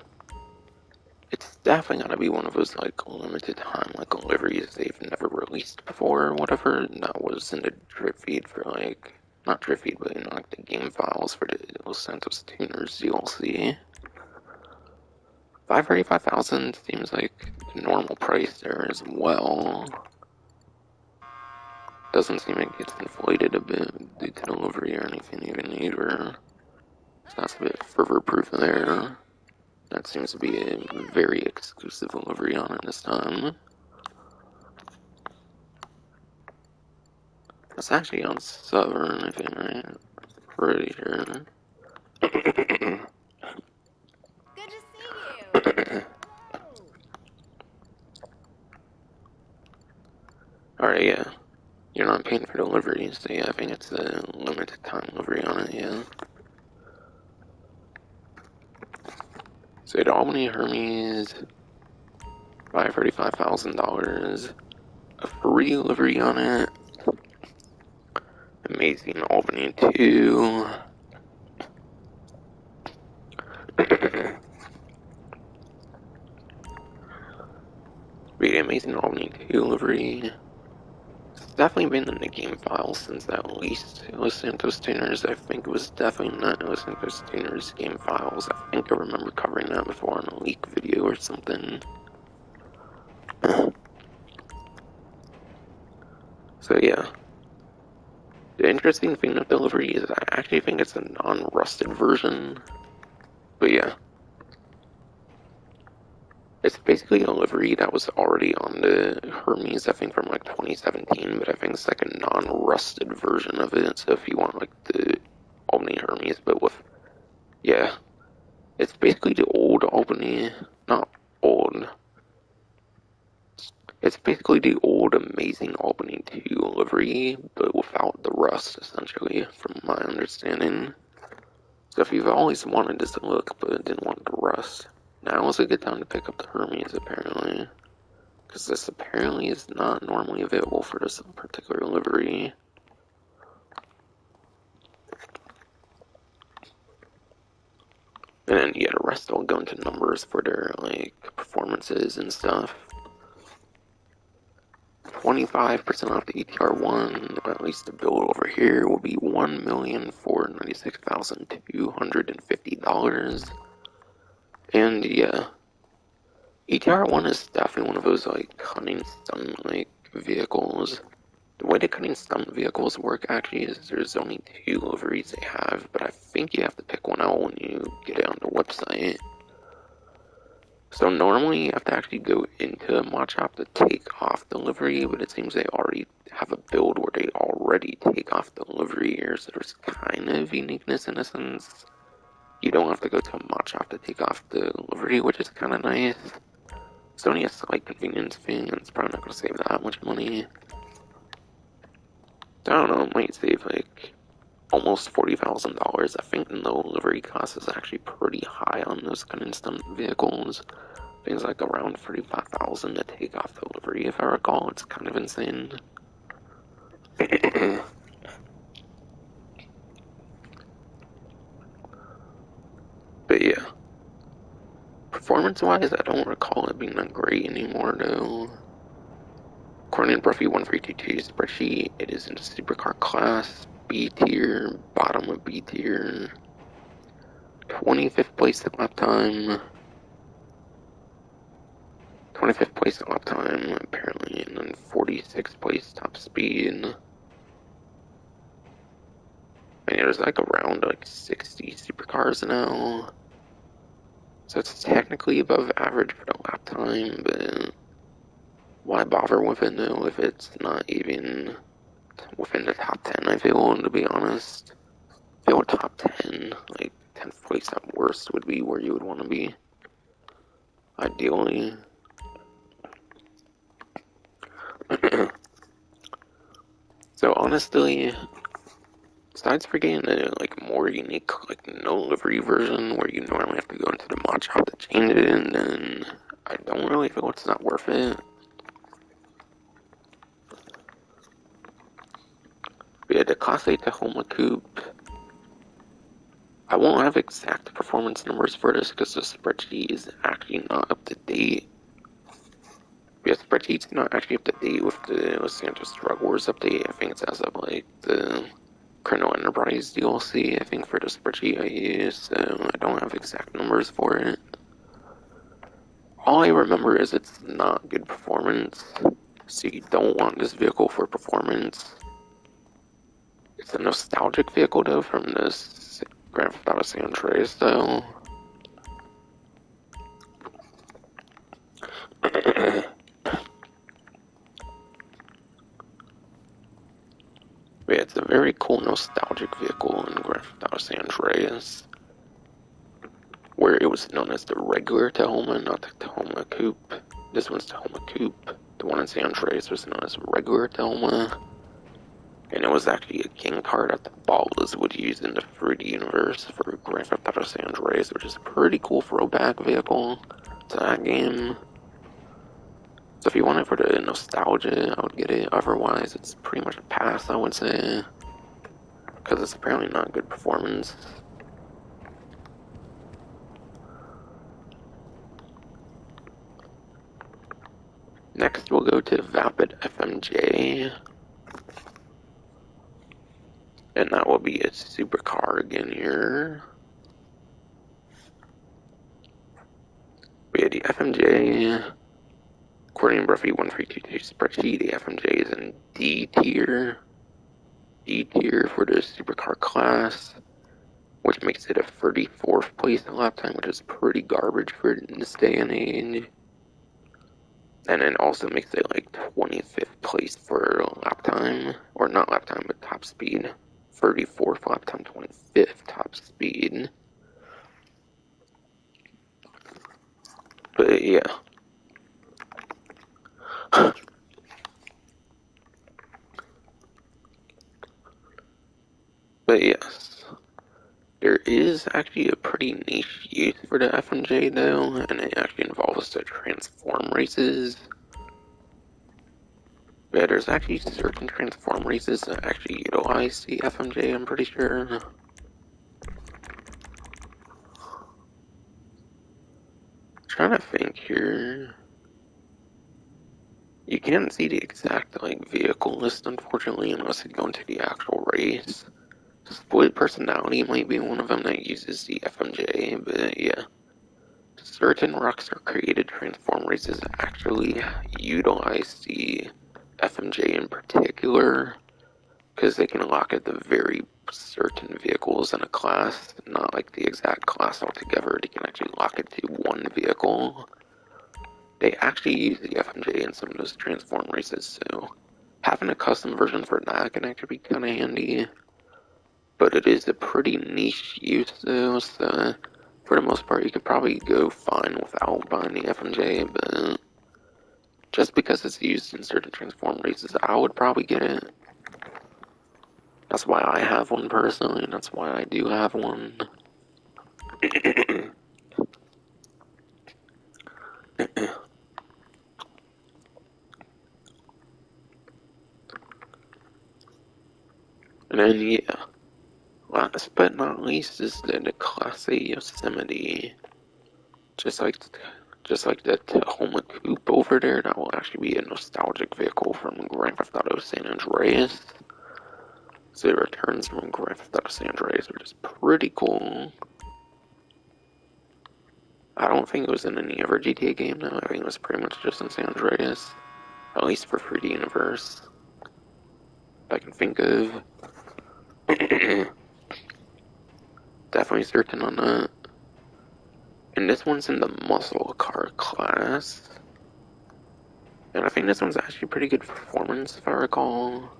it's definitely gotta be one of those like limited time like liveries they've never released before or whatever. That was in the drip feed for like, not drip feed, but in like the game files for the Santos Tuners DLC. 535,000 seems like the normal price there as well. Doesn't seem like it's inflated a bit due to the livery or anything even either. So that's a bit further proof there. That seems to be a very exclusive livery on it this time. That's actually on Southern, I think, right? Pretty sure. Good to see you. yeah. You're not paying for delivery, so yeah, I think it's a limited time delivery on it, yeah. So at Albany Hermes, $535,000, a free delivery on it. Amazing Albany 2. The Amazing Albany 2 delivery. It's definitely been in the game file since at least Los Santos Tuners. I think it was definitely not Los Santos Tuners game files. I think I remember covering that before on a leak video or something. So yeah. The interesting thing of delivery is I actually think it's a non-rusted version. But yeah. It's basically a livery that was already on the Hermes, I think from like 2017, but I think it's like a non-rusted version of it. So if you want like the Albany Hermes, but with, yeah, it's basically the old Albany, not old. It's basically the old Amazing Albany 2 livery, but without the rust, essentially, from my understanding. So if you've always wanted this to look, but didn't want the rust, now is a good time to pick up the Hermes, apparently. Because this apparently is not normally available for this particular livery. And yeah, the rest will go into numbers for their like performances and stuff. 25% off the ETR1, at least the bill over here will be $1,496,250. And yeah, ETR1 is definitely one of those like cunning stunt like vehicles. The way the cutting stunt vehicles work actually is there's only 2 liveries they have, but I think you have to pick one out when you get it on the website. So normally you have to actually go into a mod shop to take off the livery, but it seems they already have a build where they already take off the livery here, so there's kind of uniqueness in a sense. You don't have to go to a mod shop to take off the livery, which is kind of nice. It's only a slight convenience thing, and it's probably not going to save that much money. I don't know, it might save like almost $40,000. I think the livery cost is actually pretty high on those kind of stunt vehicles. Things like around $35,000 to take off the livery, if I recall. It's kind of insane. But yeah. Performance-wise, I don't recall it being that great anymore, though. According to Bruffy 1322 spreadsheet, it is in the supercar class, B tier, bottom of B tier. 25th place at lap time. 25th place at lap time, apparently, and then 46th place top speed. And there's like around like 60 supercars now. So it's technically above average for the lap time, but why bother with it though if it's not even within the top 10, I feel, to be honest. I feel top 10, like 10th place at worst would be where you would want to be, ideally. So honestly, besides for getting a like more unique like no livery version where you normally have to go into the mod shop to change it, and then I don't really feel it's not worth it. But yeah, the Class A Tahoma Coupe, I won't have exact performance numbers for this because the spreadsheet is actually not up to date. Yeah, the spreadsheet's not actually up to date with the Santos Drug Wars update. I think it's as of like the Chrono Enterprise DLC, I think, for the spreadsheet I use, so I don't have exact numbers for it. All I remember is it's not good performance, so you don't want this vehicle for performance. It's a nostalgic vehicle though from this Grand Theft Auto San Andreas though. But yeah, it's a very cool nostalgic vehicle in Grand Theft Auto San Andreas, where it was known as the regular Tahoma, not the Tahoma Coupe. This one's Tahoma Coupe. The one in San Andreas was known as regular Thelma, and it was actually a king card that the Ballas would use in the 3D universe for Grand Theft Auto San Andreas, which is a pretty cool throwback vehicle to that game. So if you want it for the nostalgia, I would get it. Otherwise, it's pretty much a pass, I would say, because it's apparently not good performance. Next, we'll go to Vapid FMJ, and that will be a supercar again here. We had the FMJ, according to Bruffy 1322 spreadsheet, the FMJ is in D tier. D tier for the supercar class, which makes it a 34th place in lap time, which is pretty garbage for this day and age. And it also makes it like 25th place for lap time, or not lap time, but top speed. 34th lap time, 25th top speed. But yeah. But yes. There is actually a pretty niche use for the FMJ though, and it actually involves the transform races. Yeah, there's actually certain transform races that actually utilize the FMJ, I'm pretty sure. Trying to think here. You can't see the exact like vehicle list, unfortunately, unless you go into the actual race. Split personality might be one of them that uses the FMJ, but yeah. Certain Rockstar created transform races actually utilize the FMJ in particular, because they can lock at the very certain vehicles in a class, not like the exact class altogether. They can actually lock it to one vehicle. They actually use the FMJ in some of those transform races, so having a custom version for that can actually be kind of handy. But it is a pretty niche use though, so for the most part you could probably go fine without buying the FMJ, but just because it's used in certain transform races, I would probably get it. That's why I have one personally, and that's why I do have one. And then, yeah, last but not least is the Class A Yosemite. Just like the Tahoma Coupe over there, that will actually be a nostalgic vehicle from Grand Theft Auto San Andreas. So it returns from Grand Theft Auto San Andreas, which is pretty cool. I don't think it was in any other GTA game though. I think it was pretty much just in San Andreas. At least for 3D Universe. That I can think of. Definitely certain on that. And this one's in the muscle car class. And I think this one's actually pretty good performance, if I recall.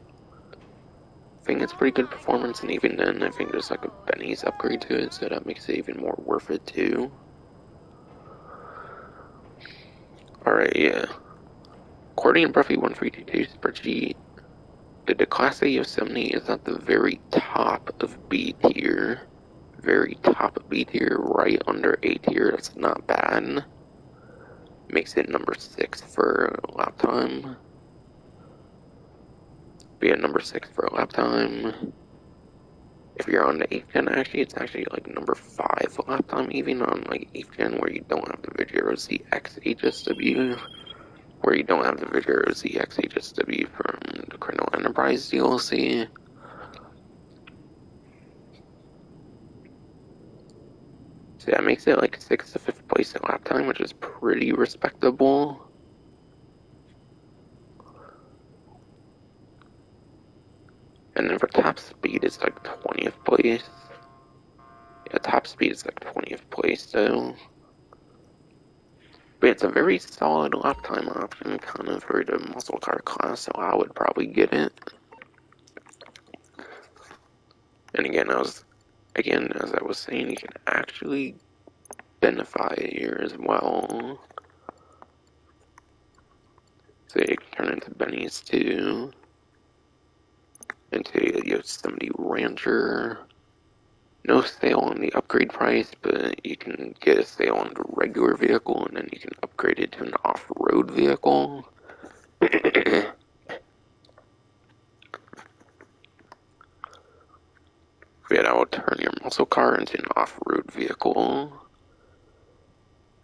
I think it's pretty good performance, and even then, I think there's like a Benny's upgrade to it, so that makes it even more worth it too. Alright, yeah. According to Bruffy 1322 spreadsheet, the Class A Yosemite is at the very top of B tier. Very top of B tier, right under A tier. That's not bad. Makes it number 6 for lap time. Be at number 6 for lap time. If you're on the 8th gen, actually, it's actually like number 5 lap time, even on like 8th gen, where you don't have the Vigero ZX HSW. Where you don't have the Vigero ZX HSW from the Criminal Enterprise DLC. So that makes it like 6th to 5th place in lap time, which is pretty respectable. And then for top speed, it's like 20th place. Yeah, top speed is like 20th place, though. But it's a very solid lap time option, kind of for the muscle car class, so I would probably get it. And again, as I was saying, you can actually benefit here as well. So Benny's too. Into a Yosemite Rancher. No sale on the upgrade price, but you can get a sale on the regular vehicle, and then you can upgrade it to an off-road vehicle. Yeah, that will turn your muscle car into an off-road vehicle.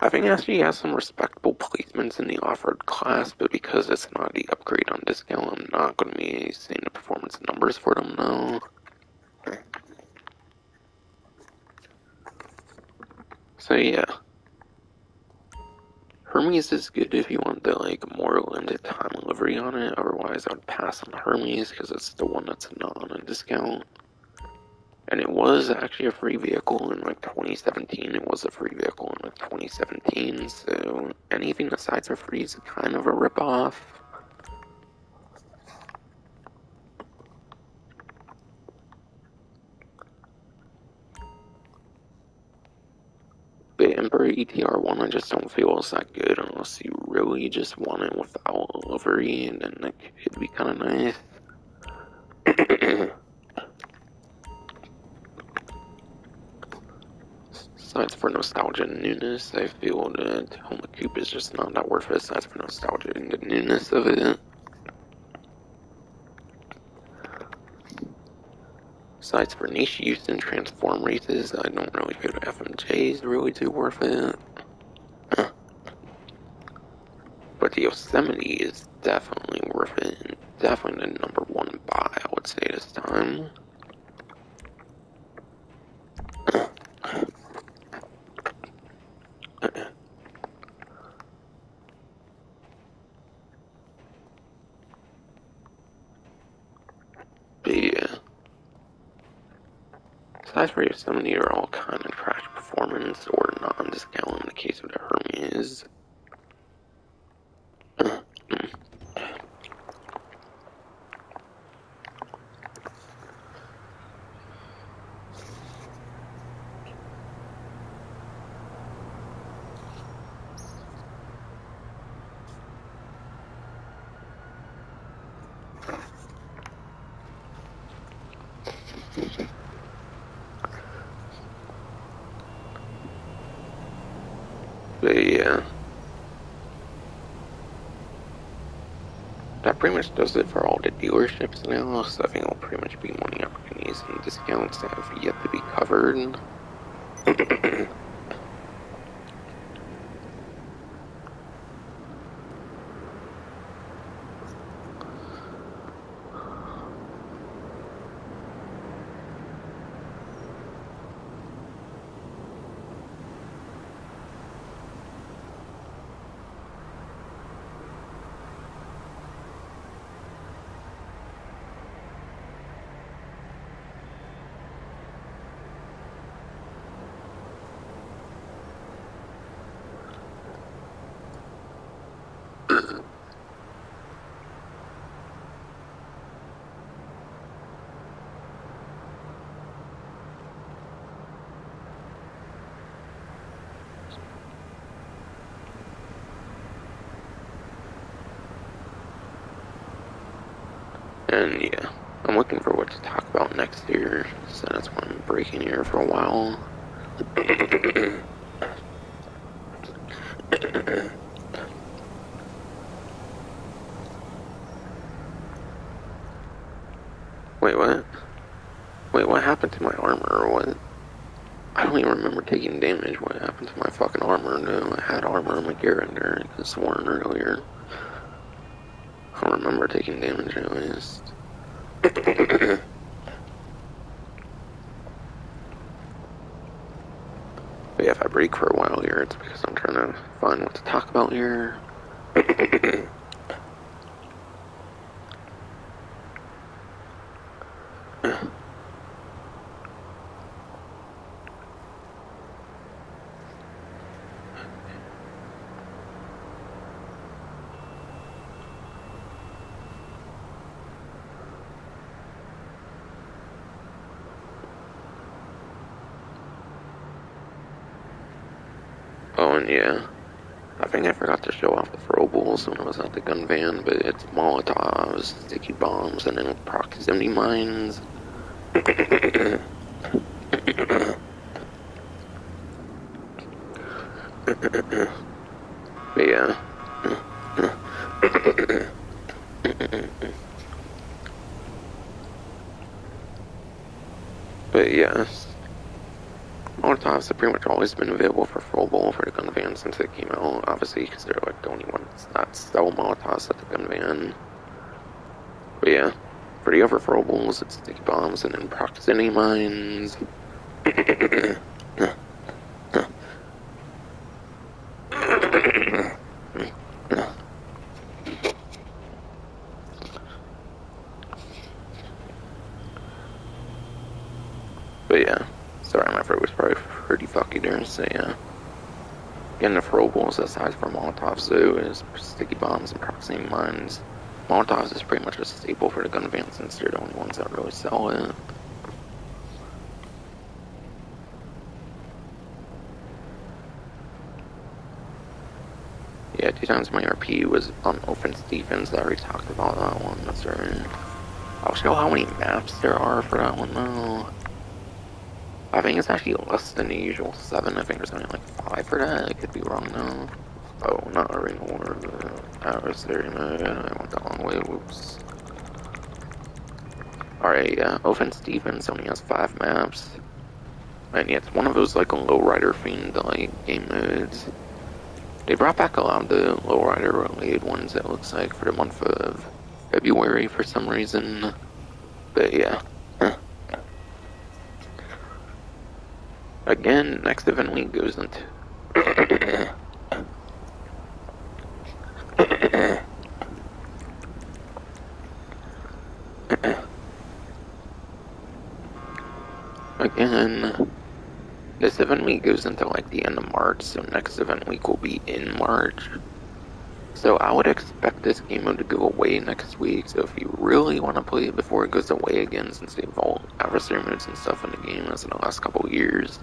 I think it actually has some respectable placements in the off-road class, but because it's not the upgrade on discount, I'm not going to be seeing the performance numbers for them though. So yeah, Hermes is good if you want the more limited time delivery on it. Otherwise, I would pass on Hermes because it's the one that's not on a discount. And it was actually a free vehicle in 2017. It was a free vehicle in 2017. So anything the sides are free is kind of a ripoff. The Emperor ETR1 I just don't feel is that good unless you really just want it without livery, and then it'd be kind of nice. Besides for nostalgia and newness, I feel that Tacoma Coupe is just not that worth it. Besides for nostalgia and the newness of it. Besides for niche use and transform races, I don't really feel the FMJ is really too worth it. But the Yosemite is definitely worth it, and definitely the number one buy, I would say this time. But yeah. Size for Yosemite are all kind of trash performance or non-discount in the case of the Hermes. But yeah. That pretty much does it for all the dealerships now, so I think it'll pretty much be money opportunities and discounts that have yet to be covered. And yeah, I'm looking for what to talk about next year, so that's why I'm breaking here for a while. Wait, what? Wait, what happened to my armor or what? I don't even remember taking damage. What happened to my fucking armor? No, I had armor on my gear in there. I could have sworn earlier. I don't remember taking damage anyways. But yeah, if I break for a while here, it's because I'm trying to find what to talk about here. Oh, and yeah. I think I forgot to show off the throwables when I was at the gun van, but it's Molotovs, sticky bombs, and then proximity mines. But yeah. But yeah. Molotovs have pretty much always been available for throwable for the gun van since it came out, obviously, because they're like the only ones that sell Molotovs at the gun van. But yeah, for the other throwables, it's sticky bombs and then proximity mines. But yeah, sorry, my throat was probably pretty fucky there, so yeah. Again, the throwables, aside from Molotovs, though, is sticky bombs and proximity mines. Molotovs is pretty much a staple for the gun van since they're the only ones that really sell it. Yeah, 2 times my RP was on offense defense. I already talked about that one, that's right. I'll show how many maps there are for that one though. I think it's actually less than the usual 7. I think there's only like 5 for that. I could be wrong though. Oh, not Arena War, but adversary mode. I went the wrong way, whoops. Alright, yeah, offense defense only has 5 maps. And yeah, it's one of those like lowrider themed like game modes. They brought back a lot of the lowrider related ones, it looks like, for the month of February for some reason. But yeah. Again, next event week goes into again, this event week goes into like the end of March, so next event week will be in March. So I would expect this game mode to go away next week, so if you really want to play it before it goes away again, since they vault adversary modes and stuff in the game as in the last couple of years,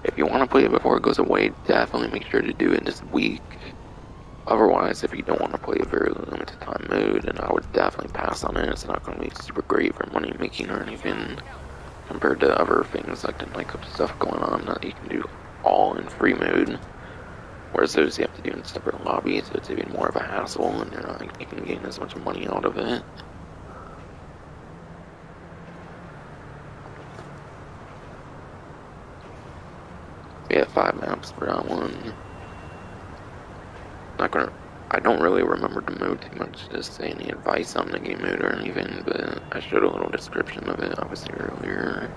if you want to play it before it goes away, definitely make sure to do it this week. Otherwise, if you don't want to play a very limited time mode, then I would definitely pass on it. It's not going to be super great for money making or anything compared to other things like the nightclub stuff going on that you can do all in free mode. Whereas those you have to do in separate lobbies, so it's even more of a hassle, and you're not like, you can gain as much money out of it. We have 5 maps for that one. I don't really remember the mode too much to say any advice on the game mode or anything, but I showed a little description of it obviously earlier.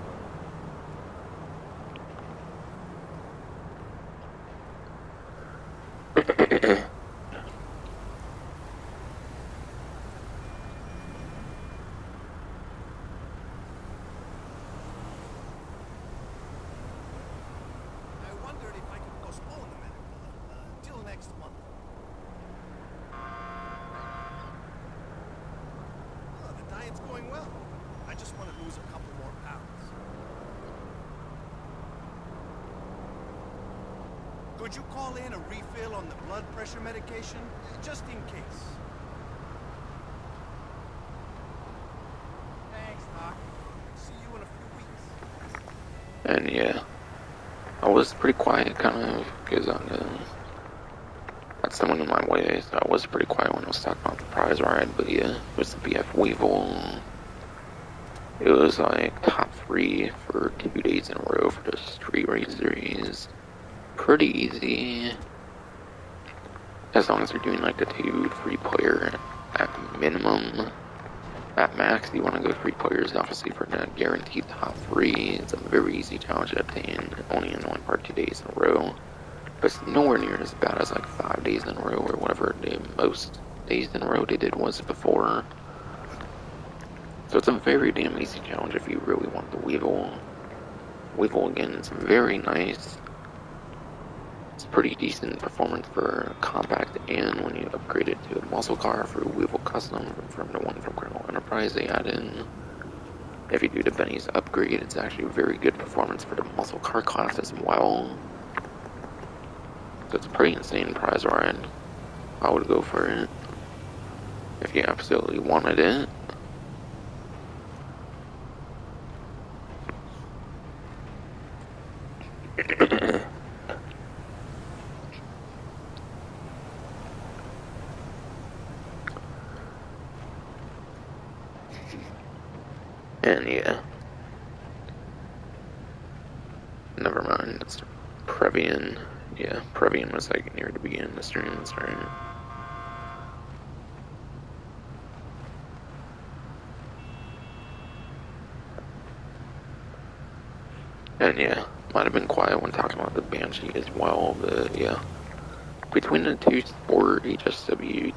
Could you call in a refill on the blood pressure medication? Just in case. Thanks, Doc. See you in a few weeks. And yeah, I was pretty quiet kind of, because I had someone in my way, so I was pretty quiet when I was talking about the prize ride, but yeah, it was the BF Weevil. It was like top 3 for 2 days in a row for the street race series. Pretty easy, as long as you're doing like the 2 free player at minimum. At max, you want to go 3 players, obviously, for the guaranteed top 3. It's a very easy challenge to obtain, only in one part 2 days in a row. But it's nowhere near as bad as like 5 days in a row, or whatever the most days in a row they did was before. So it's a very damn easy challenge if you really want the Weevil. Weevil, again, is very nice. It's pretty decent performance for compact, and when you upgrade it to a muscle car for Weevil Custom from the one from Colonel Enterprise they add in. If you do the Benny's upgrade, it's actually a very good performance for the muscle car class as well. So it's a pretty insane prize ride. I would go for it if you absolutely wanted it. And yeah, never mind. It's Previan. Yeah, Previan was like near the beginning of the streams, right? And yeah, might have been quiet when talking about the Banshee as well, but yeah. Between the two sport HSW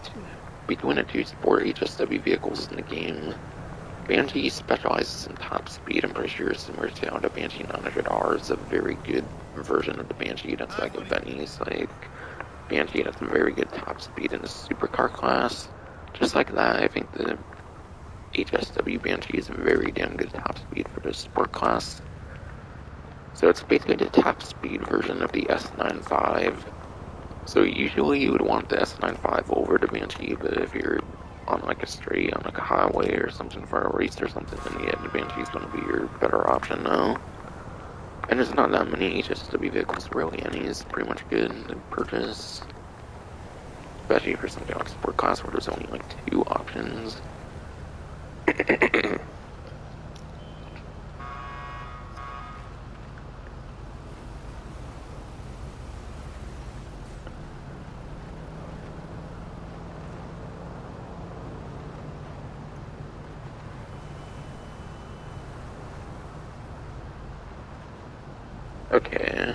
vehicles in the game, Banshee specializes in top speed. I'm pretty sure similar to how the Banshee 900R is a very good version of the Banshee that's like a Venice, like Banshee has a very good top speed in the supercar class. Just like that, I think the HSW Banshee is a very damn good top speed for the sport class. So it's basically the top speed version of the S95. So usually you would want the S95 over the Banshee, but if you're on like a straight, on like a highway or something for a race or something, then yeah, the Banshee is going to be your better option now. And there's not that many HSW vehicles, really any is pretty much good to purchase. Especially for something like sport class where there's only like 2 options. Okay.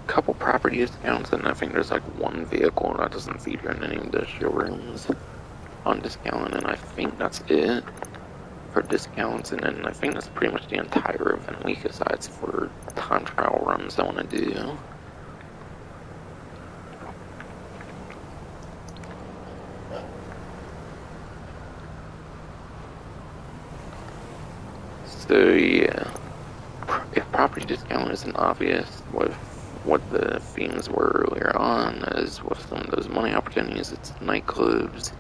Couple property discounts, and I think there's like one vehicle that doesn't feature in any of the showrooms on discount, and I think that's it for discounts. And then I think that's pretty much the entire event week aside for time trial runs I want to do. So yeah, if property discount isn't obvious with what the themes were earlier on, as with some of those money opportunities, it's nightclubs.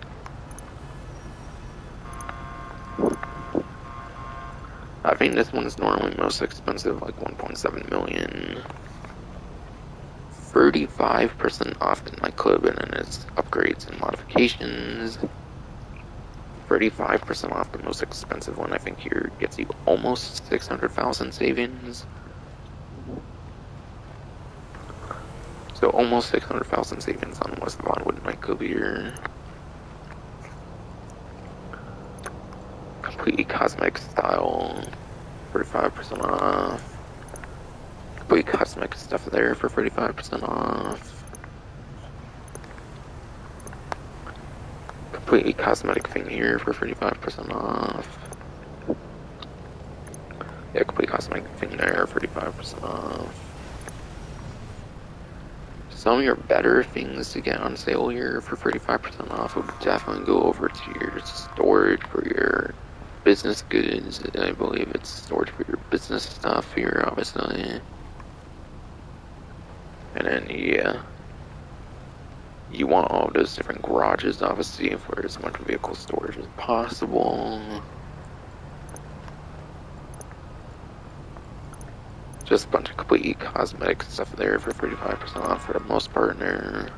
I think this one's normally most expensive, like 1.7 million. 35% off the nightclub, and then it's upgrades and modifications. 35% off the most expensive one, I think here gets you almost 600,000 savings. So almost 600,000 savings on West Vonwood nightclub here. Completely cosmetic style, 35% off. Complete cosmetic stuff there for 35% off. Completely cosmetic thing here for 35% off. Yeah, complete cosmetic thing there, 35% off. Some of your better things to get on sale here for 35% off would definitely go over to your storage for your business goods. I believe it's storage for your business stuff here, obviously. And then, yeah, you want all those different garages, obviously, for as much vehicle storage as possible. Just a bunch of completely cosmetic stuff there for 35% off for the most part there.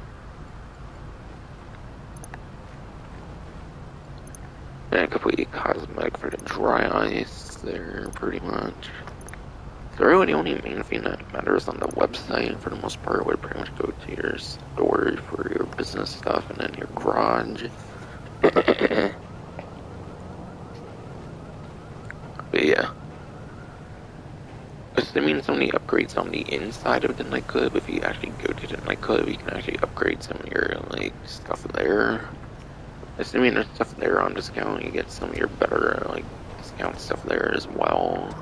And completely cosmetic for the dry ice there, pretty much. So really the only main thing that matters on the website for the most part would pretty much go to your storage for your business stuff and then your garage. But yeah. Assuming some of the upgrades on the inside of the nightclub, if you actually go to the nightclub, you can actually upgrade some of your like stuff there. Assuming there's stuff there on discount, you get some of your better like discount stuff there as well.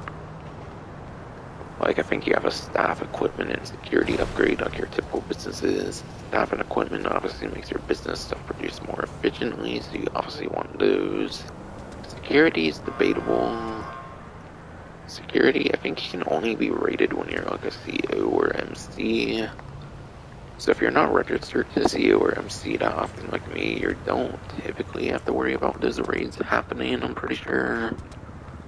Like I think you have a staff equipment and security upgrade like your typical businesses. Staff and equipment obviously makes your business stuff produce more efficiently, so you obviously want those. Security is debatable. Security, I think you can only be rated when you're like a CO or MC. So if you're not registered to CO or MC that often like me, you don't typically have to worry about those raids happening, I'm pretty sure.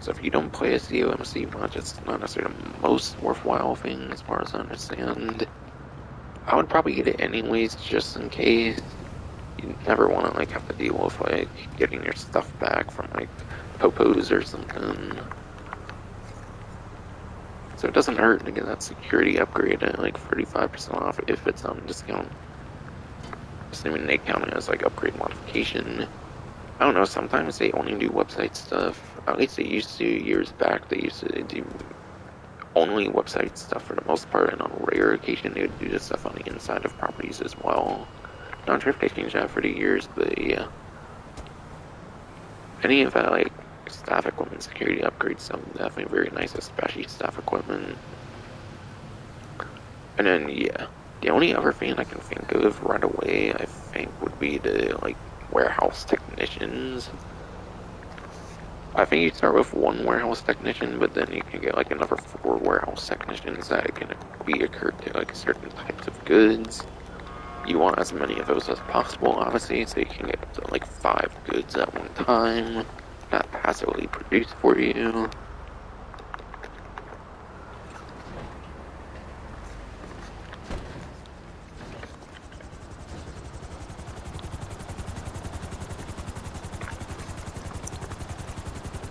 So if you don't play a CO MC much, it's not necessarily the most worthwhile thing as far as I understand. I would probably get it anyways, just in case. You never want to like have to deal with like getting your stuff back from like popos or something. So it doesn't hurt to get that security upgrade at like 35% off if it's on discount. Assuming they count it as like upgrade modification. I don't know, sometimes they only do website stuff. At least they used to years back. They used to do only website stuff for the most part, and on rare occasion they would do the stuff on the inside of properties as well. Not sure if they changed that for the years, but yeah. Any of that like staff equipment security upgrades sound definitely very nice, especially staff equipment. And then yeah, the only other thing I can think of right away I think would be the like warehouse technicians. I think you start with one warehouse technician, but then you can get like another 4 warehouse technicians that can be occurred to like certain types of goods. You want as many of those as possible, obviously, so you can get up to like 5 goods at one time, not passively produced for you.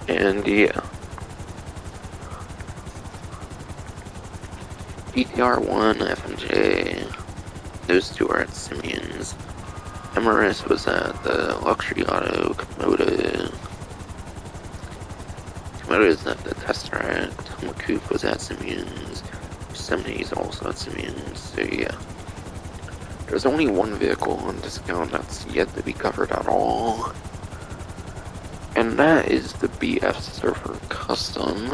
And yeah, BTR1, FMJ, those 2 are at Simeon's. MRS was at the Luxury Auto, Komoda is at the Tesseract, Macoop was at Simeon's, Yosemite's also at Simeon's, so yeah. There's only one vehicle on discount that's yet to be covered at all, and that is the BF Surfer Custom.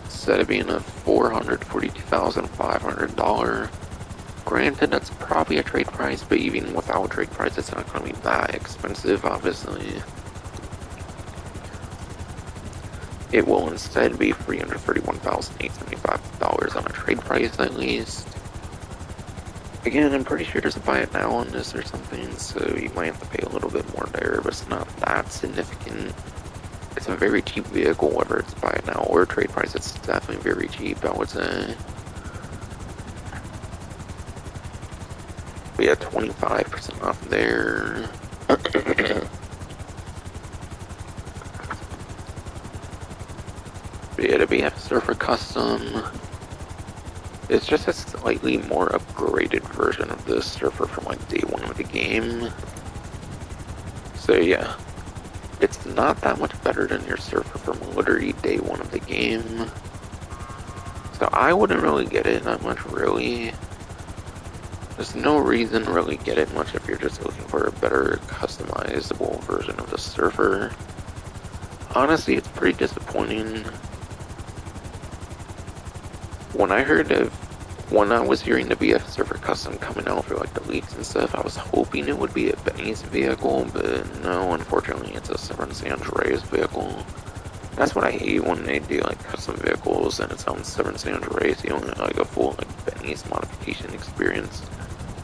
Instead of being a $442,500. Granted, that's probably a trade price, but even without a trade price, it's not going to be that expensive, obviously. It will instead be $331,875 on a trade price, at least. Again, I'm pretty sure there's a buy it now on this or something, so you might have to pay a little bit more there, but it's not that significant. It's a very cheap vehicle, whether it's buy it now or trade price, it's definitely very cheap, I would say. We had 25% off there. But yeah, the BF Surfer Custom. It's just a slightly more upgraded version of the Surfer from like day 1 of the game. So yeah, it's not that much better than your Surfer from literally day 1 of the game. So I wouldn't really get it that much, really. There's no reason to really get it much if you're just looking for a better customizable version of the Surfer. Honestly, it's pretty disappointing. When I was hearing the BF Surfer Custom coming out for like the leaks and stuff, I was hoping it would be a Benny's vehicle, but no, unfortunately it's a San Andreas vehicle. That's what I hate when they do like custom vehicles and it's on San Andreas, you don't get like a full like Benny's modification experience.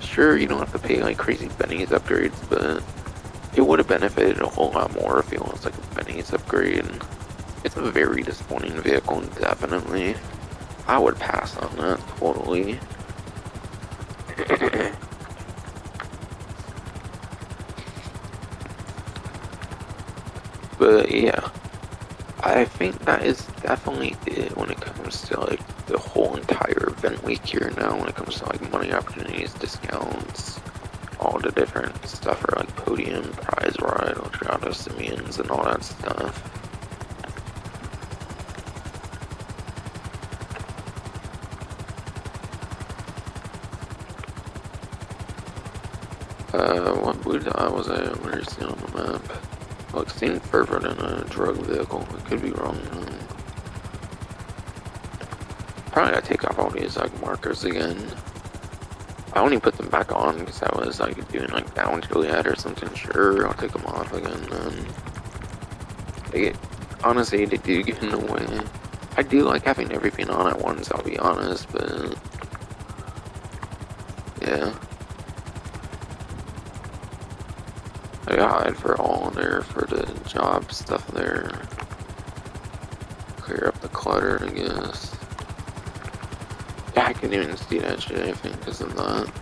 Sure, you don't have to pay like crazy Benny's upgrades, but it would have benefited a whole lot more if it was like a Benny's upgrade. It's a very disappointing vehicle, definitely. I would pass on that, totally. But yeah, I think that is definitely it when it comes to like the whole entire event week here now, when it comes to like money opportunities, discounts, all the different stuff for like podium, prize ride, Ultra Simeons, and all that stuff. What booth was I? Where is it on the map? Well, it seemed further than a drug vehicle. I could be wrong. Probably gotta take off all these like markers again. I only put them back on because I was like doing like down Juliet or something. Sure, I'll take them off again then. Honestly, they do get in the way. I do like having everything on at once, I'll be honest, but Yeah. I got hide for all there for the job stuff there. Clear up the clutter, I guess. Yeah, I couldn't even see that shit, I think, because of that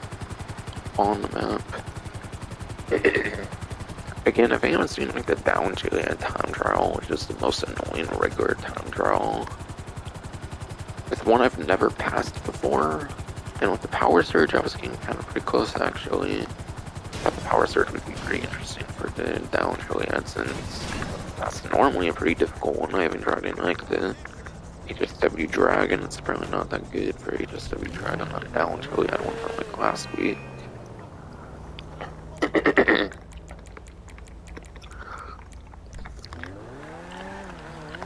on the map. Again, if anyone's seen like the down Juliet time trial, which is the most annoying regular time trial, it's one I've never passed before, and with the power surge, I was getting kind of pretty close actually. I thought the power surge would be pretty interesting for the down Juliet, since that's normally a pretty difficult one. I haven't tried it like the HSW Dragon. It's probably not that good for HSW Dragon on down Juliet one from like last week.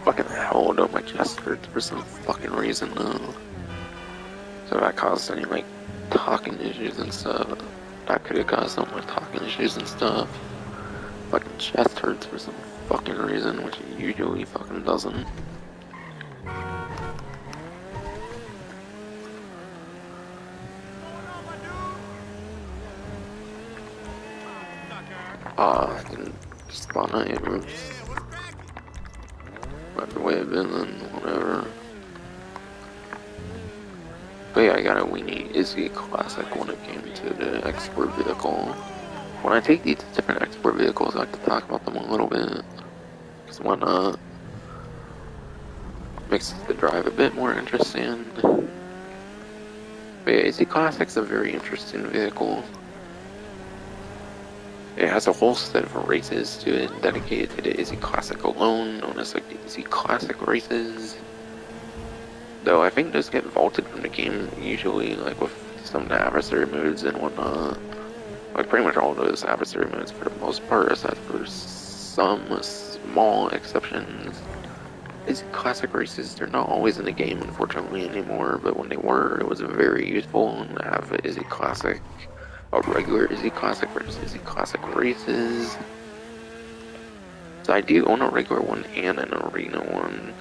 Fucking hell, though, my chest hurts for some fucking reason, though. So that caused any, like, talking issues and stuff. That could have caused some, like, talking issues and stuff. Fucking chest hurts for some fucking reason, which it usually fucking doesn't. Didn't spawn out yet, Bruce. Might way have been then, whatever. But yeah, I got a Weenie Izzy Classic when it came to the export vehicle. When I take these different export vehicles, I like to talk about them a little bit. Because why not? Makes the drive a bit more interesting. But yeah, Izzy Classic's a very interesting vehicle. It has a whole set of races to it dedicated to the Izzy Classic alone, known as like the Izzy Classic races. Though I think those get vaulted from the game usually, like with some of the adversary modes and whatnot. Like pretty much all those adversary modes for the most part, aside for some small exceptions. Izzy Classic races, they're not always in the game unfortunately anymore, but when they were, it was very useful to have an Izzy Classic, a regular Izzy Classic versus Izzy Classic races. So I do own a regular one and an arena one.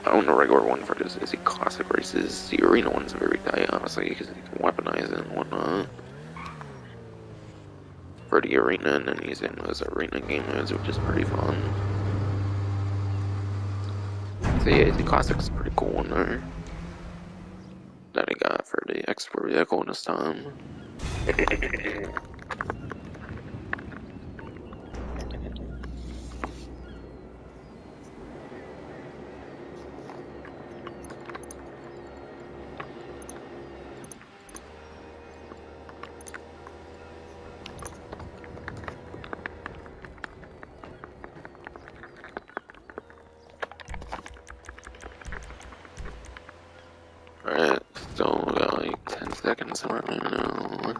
I own the regular one for this Izzy Classic races. The arena one's very tight, honestly, because you can weaponize it and whatnot. For the arena, and then using those arena game modes, which is pretty fun. So yeah, Izzy Classic's a pretty cool one there. That I got for the export vehicle this time. Alright, still got like 10 seconds right now.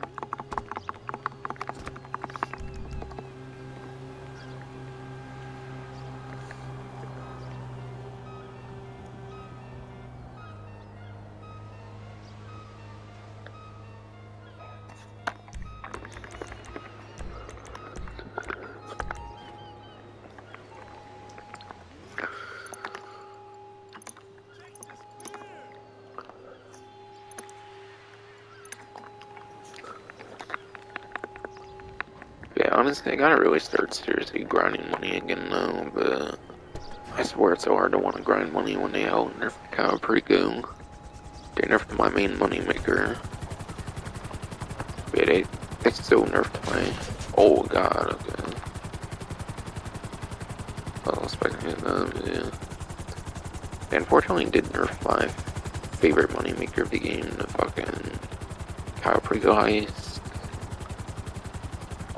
Yeah, honestly, I gotta really start seriously grinding money again now, but I swear it's so hard to want to grind money when they held nerfed Caprico. They nerfed my main money maker. Yeah, they still nerfed my. Oh god, okay. I was expecting that, yeah. They unfortunately did nerf my favorite money maker of the game, the fucking Caprico Heist.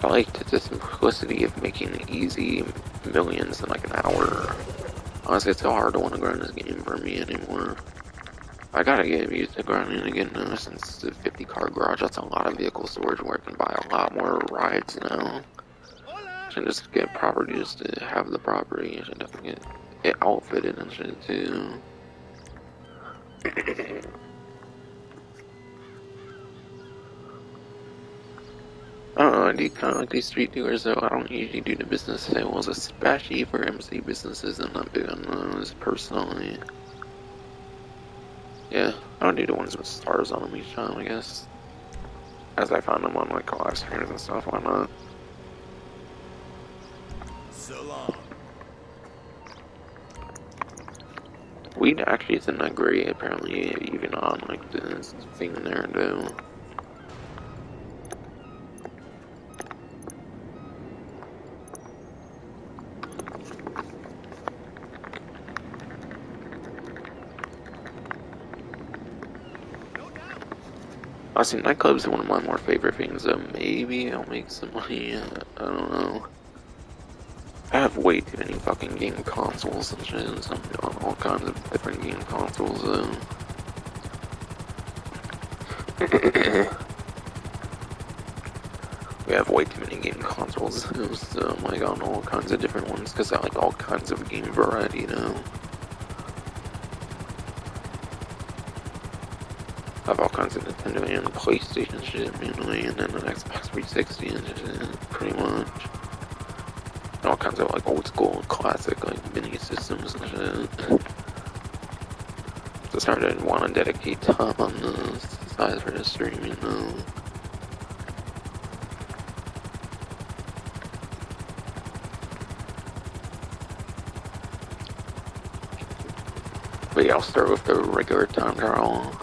I liked the simplicity of making easy millions in like an hour. Honestly, it's so hard to want to grind this game for me anymore. I gotta get used to grinding again now, since the 50 car garage, that's a lot of vehicle storage where I can buy a lot more rides now. I should just get property just to have the property. I should definitely get it outfitted and shit too. I don't know, I do kind of like these street dealers though. I don't usually do the business sales, especially for MC businesses. I'm not big on those personally. Yeah, I don't do the ones with stars on them each time, I guess. as I found them on like live streams and stuff. Why not? So long. Weed actually isn't that great, apparently, even on like this thing there, though. Honestly, nightclubs are one of my more favorite things, so maybe I'll make some money. I don't know. I have way too many fucking game consoles and shit, so I'm on all kinds of different game consoles, though. We have way too many game consoles, so I'm like on all kinds of different ones, because I like all kinds of game variety, you know. I have all kinds of Nintendo and PlayStation shit, mainly, and then an Xbox 360 and shit, pretty much. And all kinds of like old school classic like mini systems and shit. So I started to want to dedicate time on the side for the stream, you know. But yeah, I'll start with the regular time trial.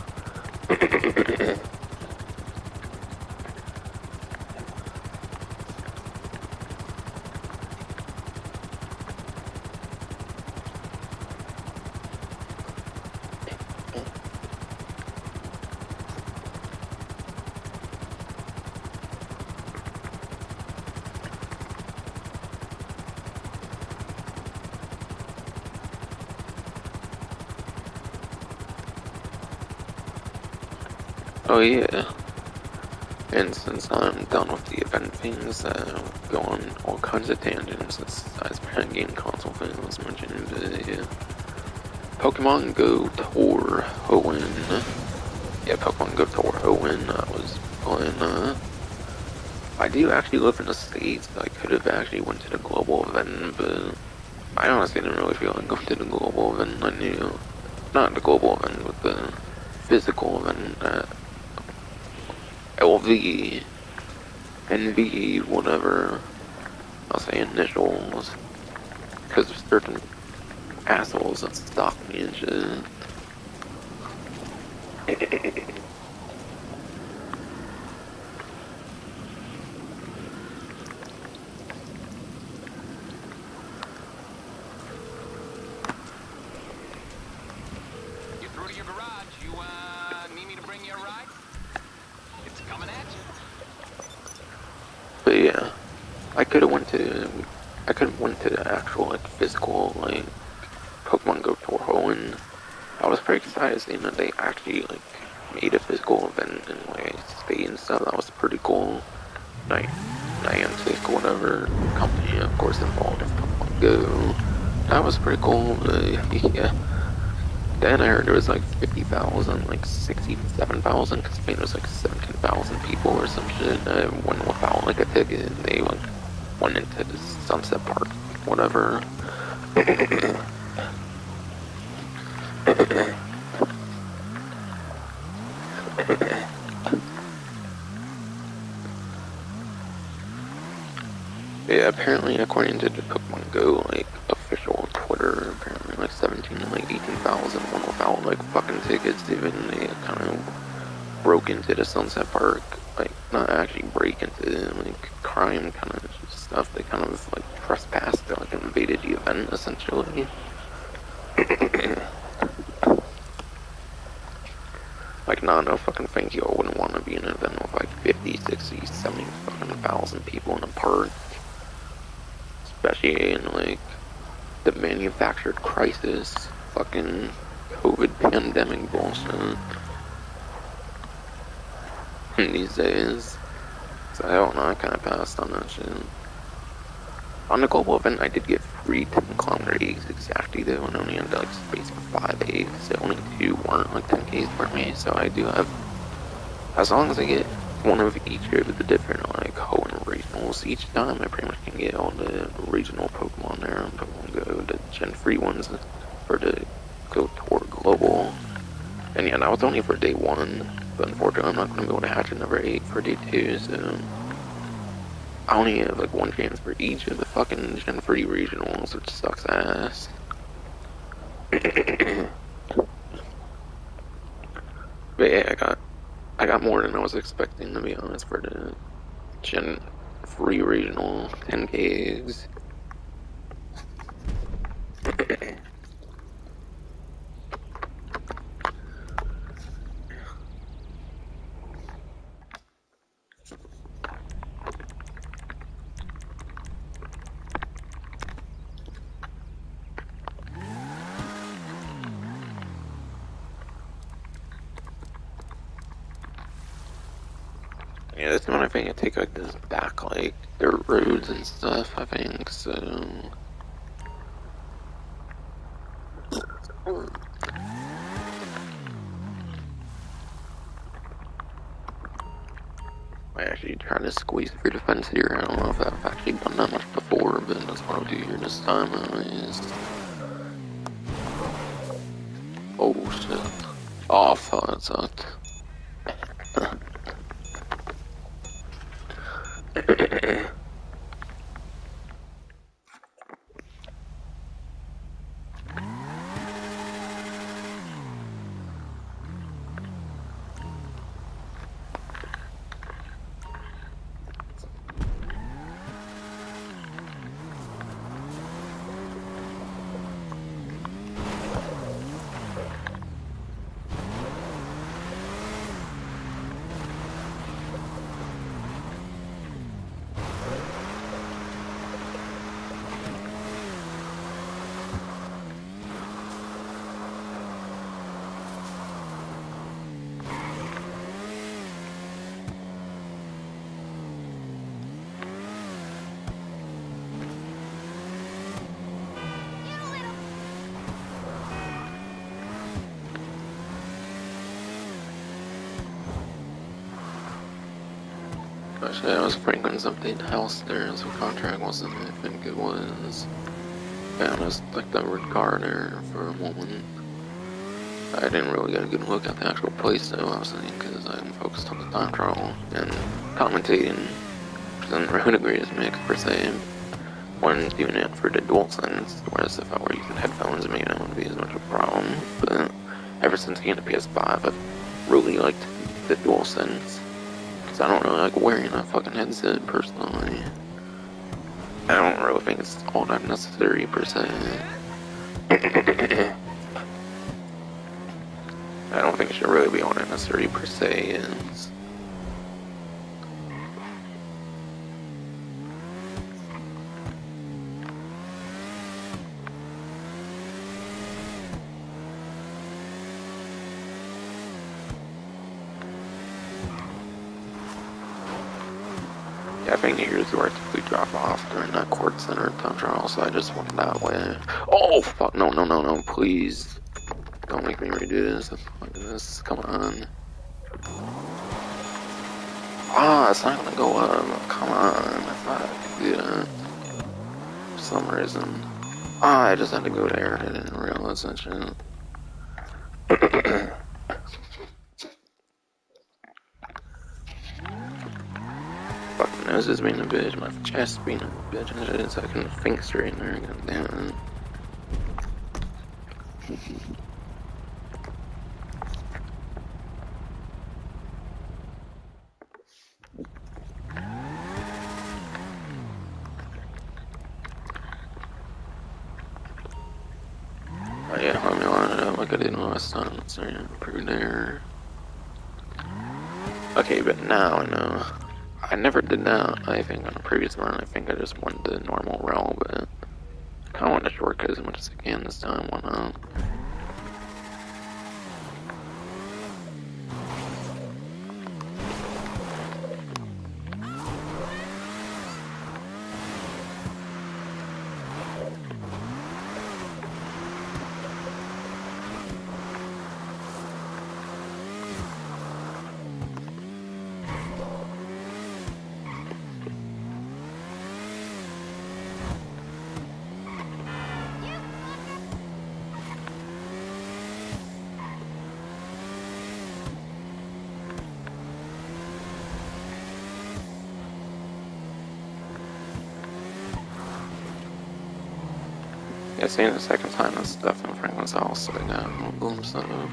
Oh yeah, and since I'm done with the event things, go on all kinds of tangents as game console things I was mentioning today. Pokemon Go Tour Hoenn. Yeah, Pokemon Go Tour Hoenn. I was playing. I do actually live in the States. I could have actually went to the global event, but I honestly didn't really feel like going to the global event. I knew, not the global event, but the physical event at LV, NV, whatever. I'll say initials, because of certain assholes that stalk me and shit. You're through to your garage. You, need me to bring you a ride? It's coming at you. But yeah, I could have went to the actual like physical like Pokemon Go Tour Hoenn. I was pretty excited seeing that they actually like made a physical event in like state and stuff. That was pretty cool. Niantic, whatever company, of course, involved in Pokemon Go. That was pretty cool. Yeah. Then I heard it was like 50,000, like 67,000, because Spain was like 17,000 people or some shit. Went without like a ticket. They like went into the Sunset Park, whatever. Yeah, apparently, according to the Pokemon Go, like, official Twitter, apparently, like, 17 to, like, 18,000 went without, like, fucking tickets, even they kind of broke into the Sunset Park, like, not actually break into, like, crime kind of stuff, they kind of, like, trespassed, like, invaded the event, essentially. Like, nah, no fucking thank you, I wouldn't want to be in an event with, like, 50, 60, 70 fucking thousand people in a park. Especially in, like, the manufactured crisis, fucking COVID pandemic bullshit these days. So I don't know, I kind of passed on that shit. On the global event, I did get free 10-kilometer eggs exactly though, and only had like space for 5 eggs. So only 2 weren't like 10Ks for me, so I do have, as long as I get one of each of the different like Hoenn regionals each time, I pretty much can get all the regional Pokemon there on Pokemon Go, the Gen 3 ones for the Go Tour Global. And yeah, that was only for day 1. But unfortunately, I'm not going to be able to hatch a number 8 for day 2, so I only have like one chance for each of the fucking Gen 3 regionals, which sucks ass. But yeah, I got more than I was expecting, to be honest, for the Gen 3 regional 10 gigs. Yeah, this one I think I take like this back like dirt roads and stuff, I think, so I actually try to squeeze through the fence here. I don't know if I've actually done that much before, but that's what I'll do here this time anyways. Oh shit. Oh fuck, that sucked. Actually, I was Franklin's update house there, so contract wasn't, I think it was. Yeah, I was like the gardener for a moment. I didn't really get a good look at the actual place though, obviously, because I'm focused on the time trial and commentating, which isn't really the greatest mix per se. When doing it for the DualSense, whereas if I were using headphones, maybe that wouldn't be as much of a problem. But ever since getting the PS5, I've really liked the DualSense. Because I don't really like wearing a fucking headset, personally. I don't really think it's all that necessary, per se. I don't think it should really be all that necessary, per se, is... Yeah, I think here's where I typically drop off during that court center time trial, so I just went that way. Oh, fuck, no, no, no, no, please. Don't make me redo this. Fuck this, come on. Ah, it's not gonna go up. Come on, I thought I could do that. For some reason. Ah, I just had to go there. I didn't realize that shit. Fucking nose is being a bitch, my chest being a bitch, and shit, so I can think straight in there. God damn it. Oh yeah, let me line it up like I did last time. So yeah, pretty there. Okay, but now I know. I never did that, I think, on a previous run. I think I just went the normal route, but I kinda want to shortcut as much as I can this time, why not? Yeah, seeing the second time this stuff in Franklin's house, so I got a glimpse of it.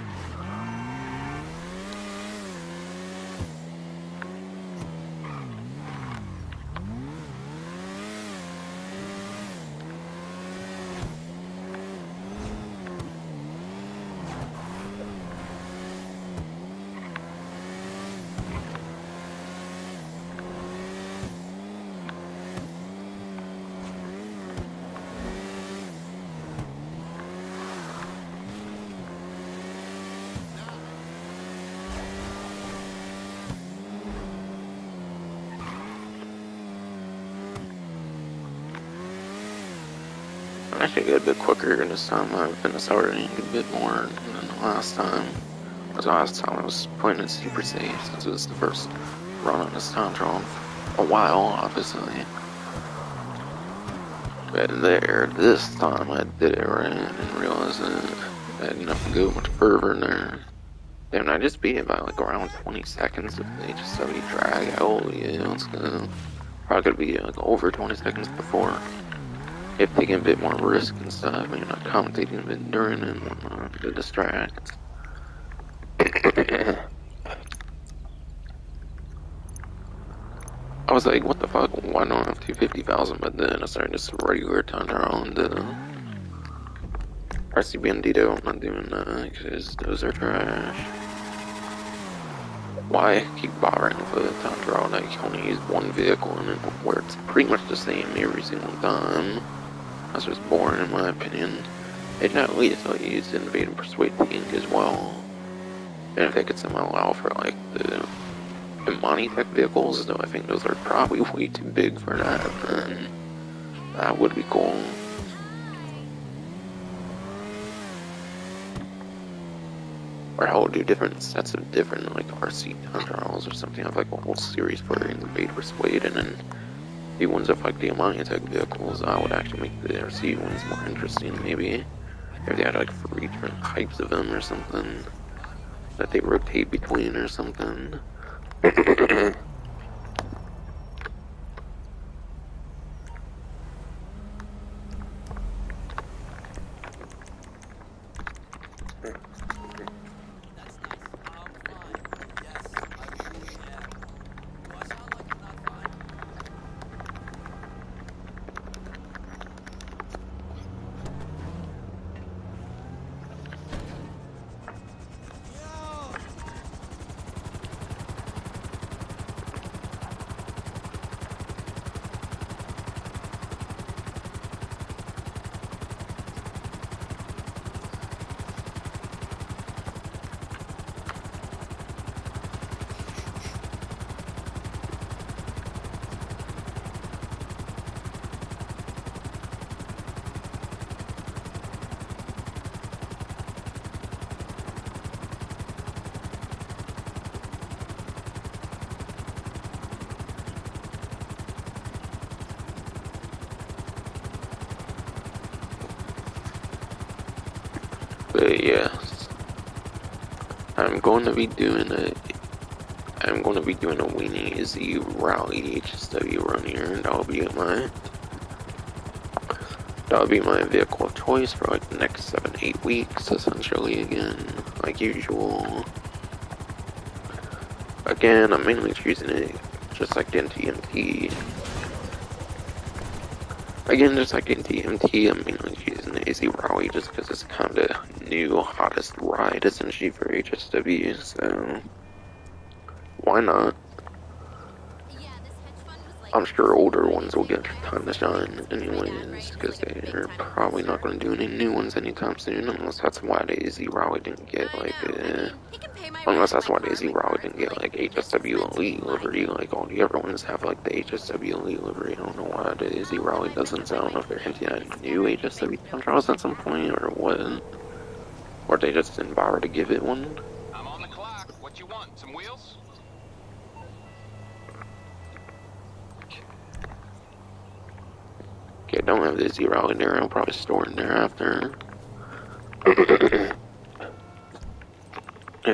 I actually get a bit quicker this time. I've been accelerating a bit more than the last time. The last time I was playing it super safe since it was the first run on this Santos for a while, obviously. But there, this time I did it right and didn't realize it. I didn't have to go much further in there. Damn, I just beat it by like around 20 seconds with the HSW drag. Hell yeah, let's go. Probably gonna be like over 20 seconds before. If taking a bit more risk and stuff, maybe not commentating a bit during and whatnot to distract. I was like, what the fuck? Why don't I have 250,000? But then I started just regular Tundra on the RCB and Dito. I'm not doing that because those are trash. Why keep bothering with a Tundra? Like, you only use one vehicle and it where it's pretty much the same every single time. That's just boring in my opinion. They should at least like, use Invade and Persuade King as well. And if they could somehow allow for like the Imani tech vehicles, though I think those are probably way too big for that, then that would be cool. Or hell, do different sets of different like RC Tundras or something. Have like a whole series for Invade Persuade, and then the ones of like the Imani tech vehicles. That would actually make the RC ones more interesting, maybe. If they had like 3 different types of them or something that they rotate between or something. That's nice. Fine. Yes, I really am. Do I sound like I'm not fine? Yo! But yes, I'm going to be doing a Weenie Izzy Rally HSW run here, and that'll be my vehicle of choice for like the next 7-8 weeks, essentially. Again, like usual. Again, I'm mainly choosing it just like in TMT. Again, just like in TMT, I'm mainly choosing the Izzy Rally just because it's kind of new, hottest ride essentially for HSW. So why not? I'm sure older ones will get time to shine anyways, because they're probably not going to do any new ones anytime soon, unless that's why the AZ Raleigh didn't get like HSW Elite livery, like all the other ones have like the HSW Elite livery. I don't know why the AZ Raleigh doesn't, so I don't know if they're hinting at new HSW contrails at some point or what, or they just didn't bother to give it one. I'm on the clock. What you want? Some wheels? Okay, don't have the AZ Raleigh there, I'll probably store it there after. It's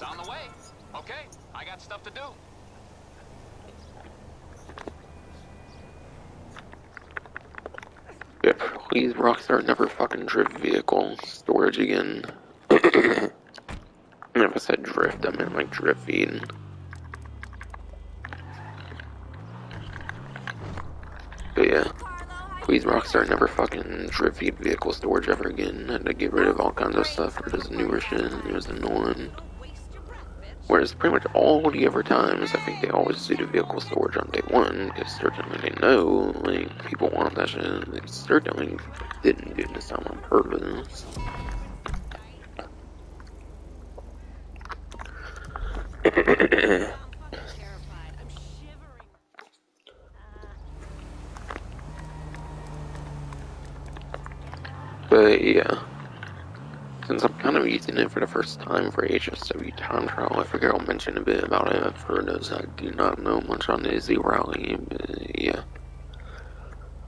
on the way. Okay, I got stuff to do. Please, Rockstar, never fucking drift vehicle storage again. And if I said drift, I meant like drift feed. But yeah, please, Rockstar, never fucking drift feed vehicle storage ever again. Had to get rid of all kinds of stuff for this newer shit. It was annoying. Whereas pretty much all the other times, I think they always do the vehicle storage on day one, because certainly they know, like, people want that shit. They certainly didn't do this time on purpose. But yeah, since I'm kind of using it for the first time for HSW time trial, I figure I'll mention a bit about it for those that do not know much on the Izzy Rally. But yeah,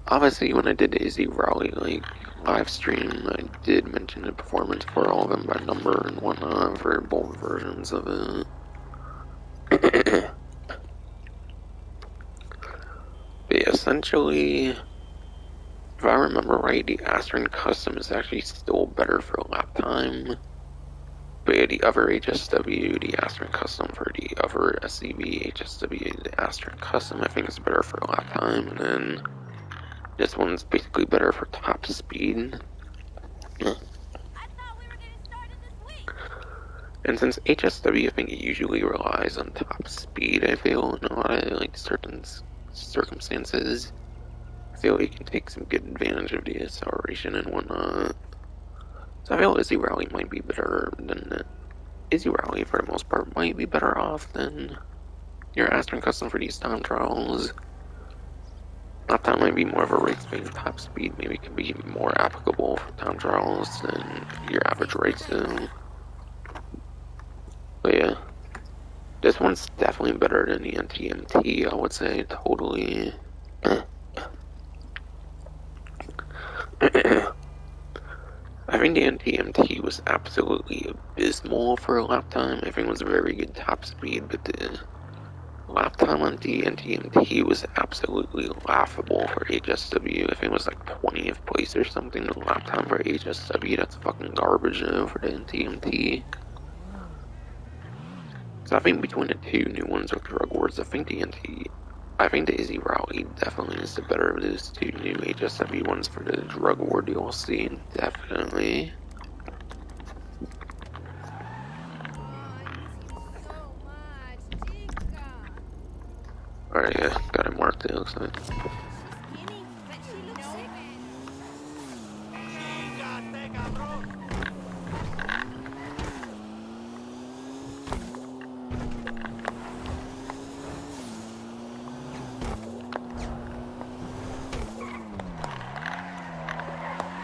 obviously when I did the Izzy Rally like live stream, I did mention the performance for all of them by number and whatnot for both versions of it. But yeah, essentially, if I remember right, the Astron Custom is actually still better for lap time. But yeah, the other HSW, the Astron Custom for the other SCV HSW, the Astron Custom, I think is better for lap time. And then this one's basically better for top speed. And since HSW, I think it usually relies on top speed, I feel, in a lot of like certain circumstances, I feel you can take some good advantage of the acceleration and whatnot. So I feel Izzy Rally might be better than Izzy Rally for the most part might be better off than your Astron Custom for these time trials. Lap time might be more of a race-based top speed, maybe can be more applicable for time trials than your average race do. But yeah, this one's definitely better than the NTMT, I would say, totally. I think the NTMT was absolutely abysmal for a lap time. I think it was a very good top speed, but the lap time on the NTMT was absolutely laughable for HSW. I think it was like 20th place or something. The lap time for HSW, that's fucking garbage though for the NTMT. So I think between the two new ones with Drug Wars, I think the Izzy Rally definitely is the better of those two new HSW ones for the Drug War DLC, definitely. Alright, yeah, got it marked, it looks like.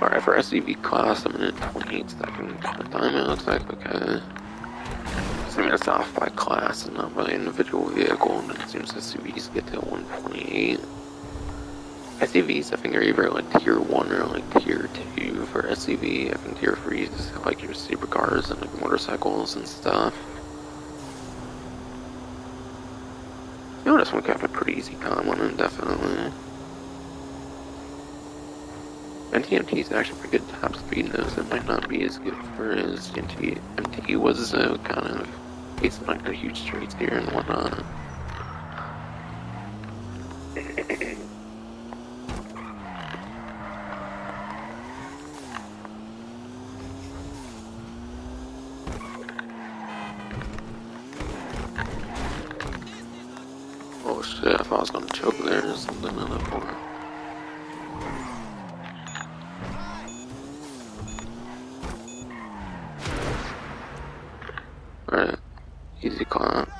Alright, for SCV class, I'm in 28 seconds time, it looks like, okay. So I mean, it's off by class and not by individual vehicle, and it seems SCVs get to 128. SCVs, I think, are either like tier 1 or like tier 2 for SCV. I think tier 3 is like your supercars and like motorcycles and stuff. You know, this one got a pretty easy time on it, definitely. NTMT is actually pretty good top speed though, so it might not be as good for as NTMT was, kind of based on like the huge straights here and whatnot. Oh shit, I thought I was gonna choke there or something in that point. Alright, easy climb.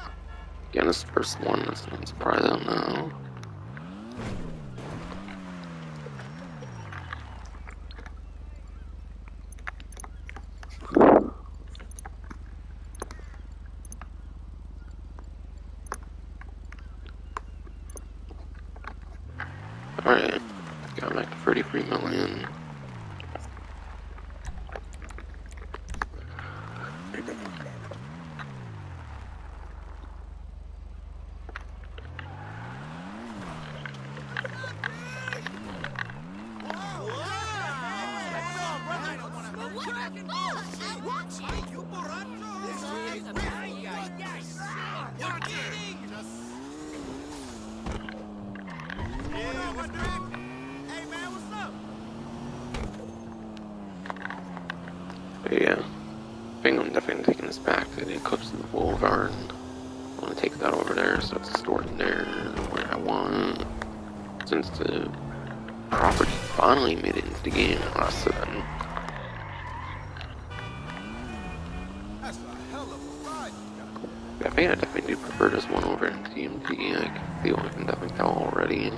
Again, this first one, that's not surprising now. Alright, got back to 33 million. But yeah, I think I'm definitely taking this back to the Eclipse of the Boulevard. I want to take that over there so it's stored in there where I want. Since the property finally made it into the game last sudden. That's a hell of a ride. I think I definitely do prefer this one over in TMT. I can definitely tell already.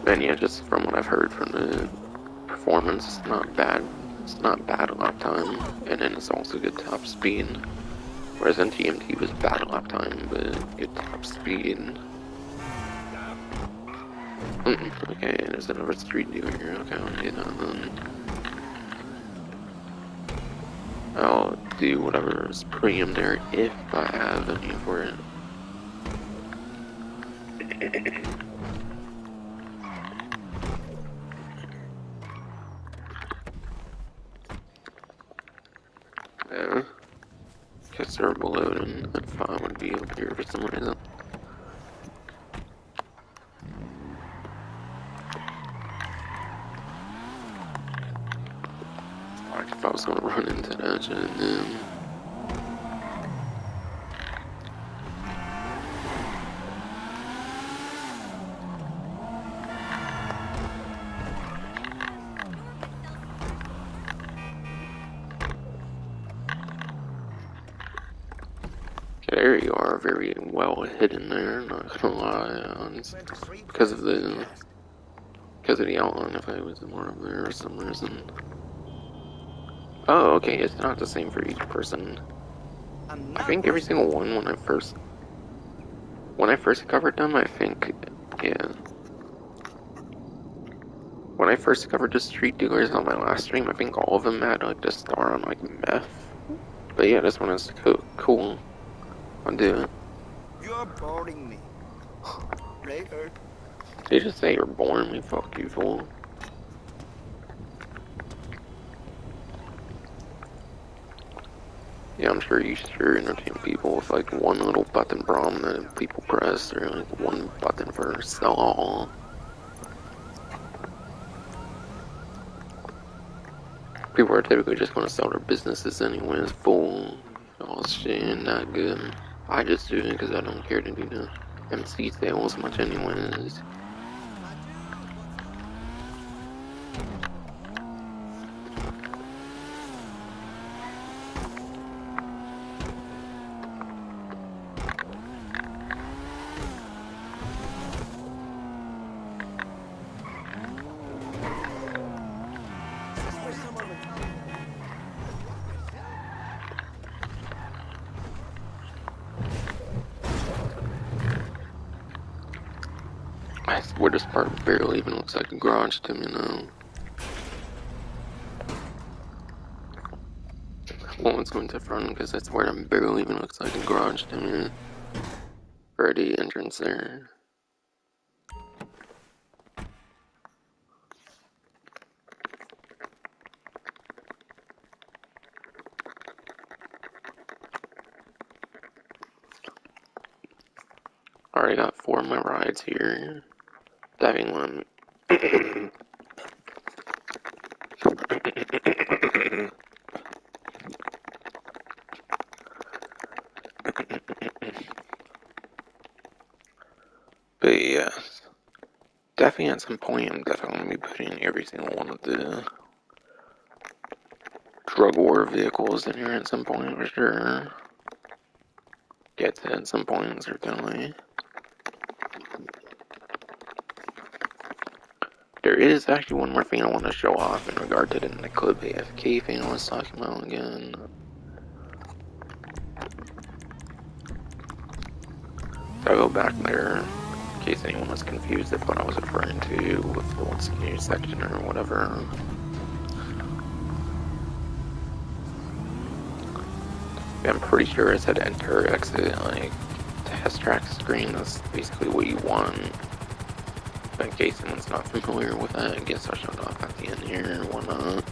And yeah, just from what I've heard from the performance, it's not bad. It's not bad lap time, and then it's also good top speed. Whereas in TMT was bad lap time, but good top speed. Okay, there's another street dealer here. Okay, I'll get on then. I'll do whatever's premium there if I have any for it. Yeah. Guess they're loading. I thought I would be over here for some reason. Like if I was gonna run into that shit, then. Okay, there you are, very well hidden there, not gonna lie. It's because of the outline, if I was more over there for some reason. Oh, okay, it's not the same for each person. I think every single one when I first covered them, I think, yeah. When I first covered the street dealers on my last stream, I think all of them had like the star on like meth. But yeah, this one is cool. I'll do it. You're boring me. Later. They just say you're boring me, fuck you, fool. Yeah, I'm sure you sure entertain people with like one little button problem that people press, or like one button for sell all. People are typically just gonna sell their businesses anyways, fool. Oh shit, not good. I just do it because I don't care to do the MC sales much anyways. I swear this part barely even looks like a garage to me now. Well, let's go into front because I swear it barely even looks like a garage to me. For the entrance there. Already got 4 of my rides here. Diving one. But yeah, definitely at some point I'm definitely going to be putting every single one of the drug war vehicles in here at some point for sure. Get to at some point, certainly. There is actually one more thing I want to show off in regard to the Club AFK thing I was talking about again. So I'll go back there in case anyone was confused at what I was referring to with the what's new section or whatever. I'm pretty sure it said enter, exit, like test track screen. That's basically what you want. But in case someone's not familiar with that, I guess I'll show it off at the end here or whatnot.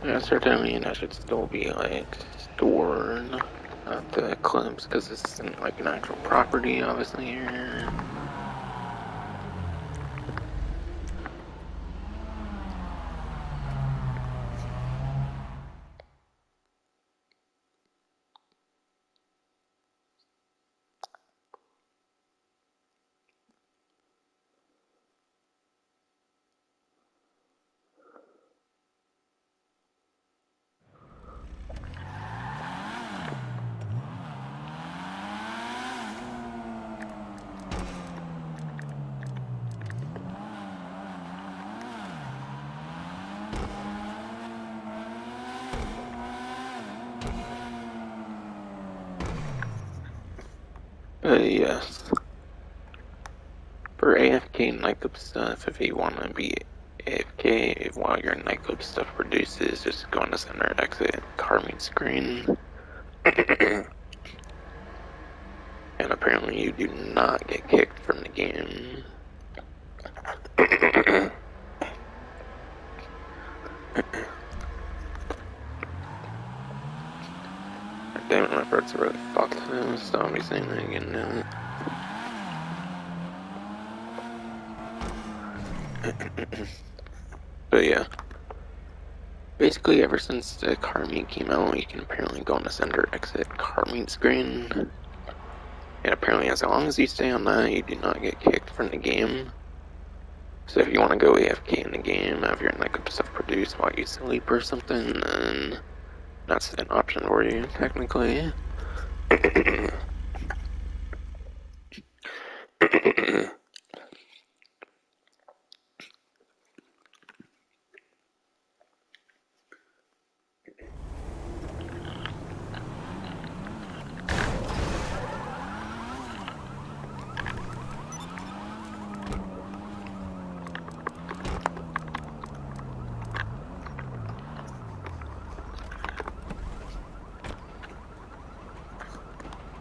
Yeah, certainly that should still be like stored at the clips because this isn't like an actual property, obviously here. Yes. For AFK nightclub stuff, if you want to be AFK while your nightclub stuff produces, just go on the center exit car meet screen. And apparently you do not get kicked from the game. Damn it, my parts are really fucked. Stop me saying that again now. But yeah. Basically, ever since the car meet came out, you can apparently go on the center exit car meet screen. And apparently, as long as you stay on that, you do not get kicked from the game. So if you want to go AFK in the game, have your nightclub stuff produced while you sleep or something, then that's an option for you, technically.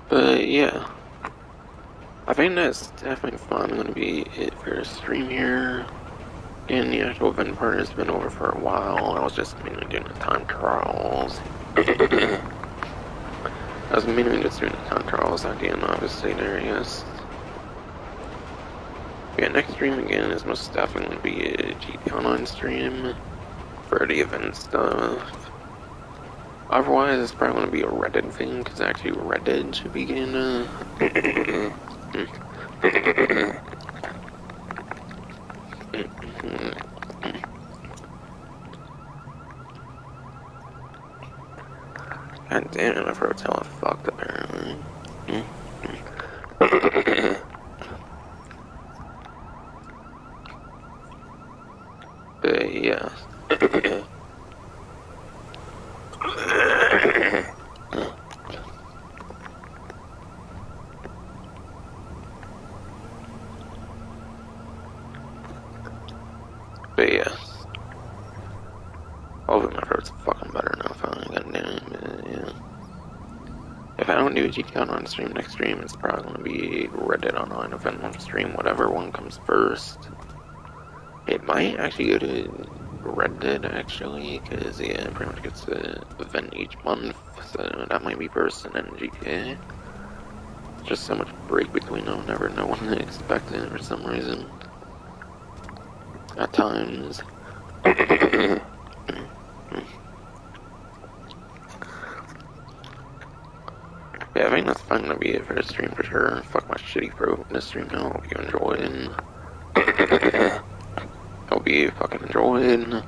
But yeah, I think that's definitely probably going to be it for the stream here. And the actual event part has been over for a while. I was just mainly doing the time trials. I was mainly just doing the time trials at the end, obviously, there, yes. Yeah, next stream again is most definitely going to be a GT Online stream for the event stuff. Otherwise, it's probably going to be a Reddit thing, because actually Reddit should be getting God damn it, my throat's hella fucked apparently. But yeah. But yeah. Hopefully my throat's fucking better now, finally. Goddamn, yeah. If I don't do GT on stream next stream, it's probably gonna be Reddit online event on stream, whatever one comes first. It might actually go to Reddit actually, because yeah, it pretty much gets an event each month, so that might be first and then GTA. Just so much break between them, never know when to expect it for some reason. At times. Yeah, I think that's fine gonna be it for the stream for sure. Fuck my shitty throat in this stream now. Hope you enjoyed. Hope you fucking enjoyed.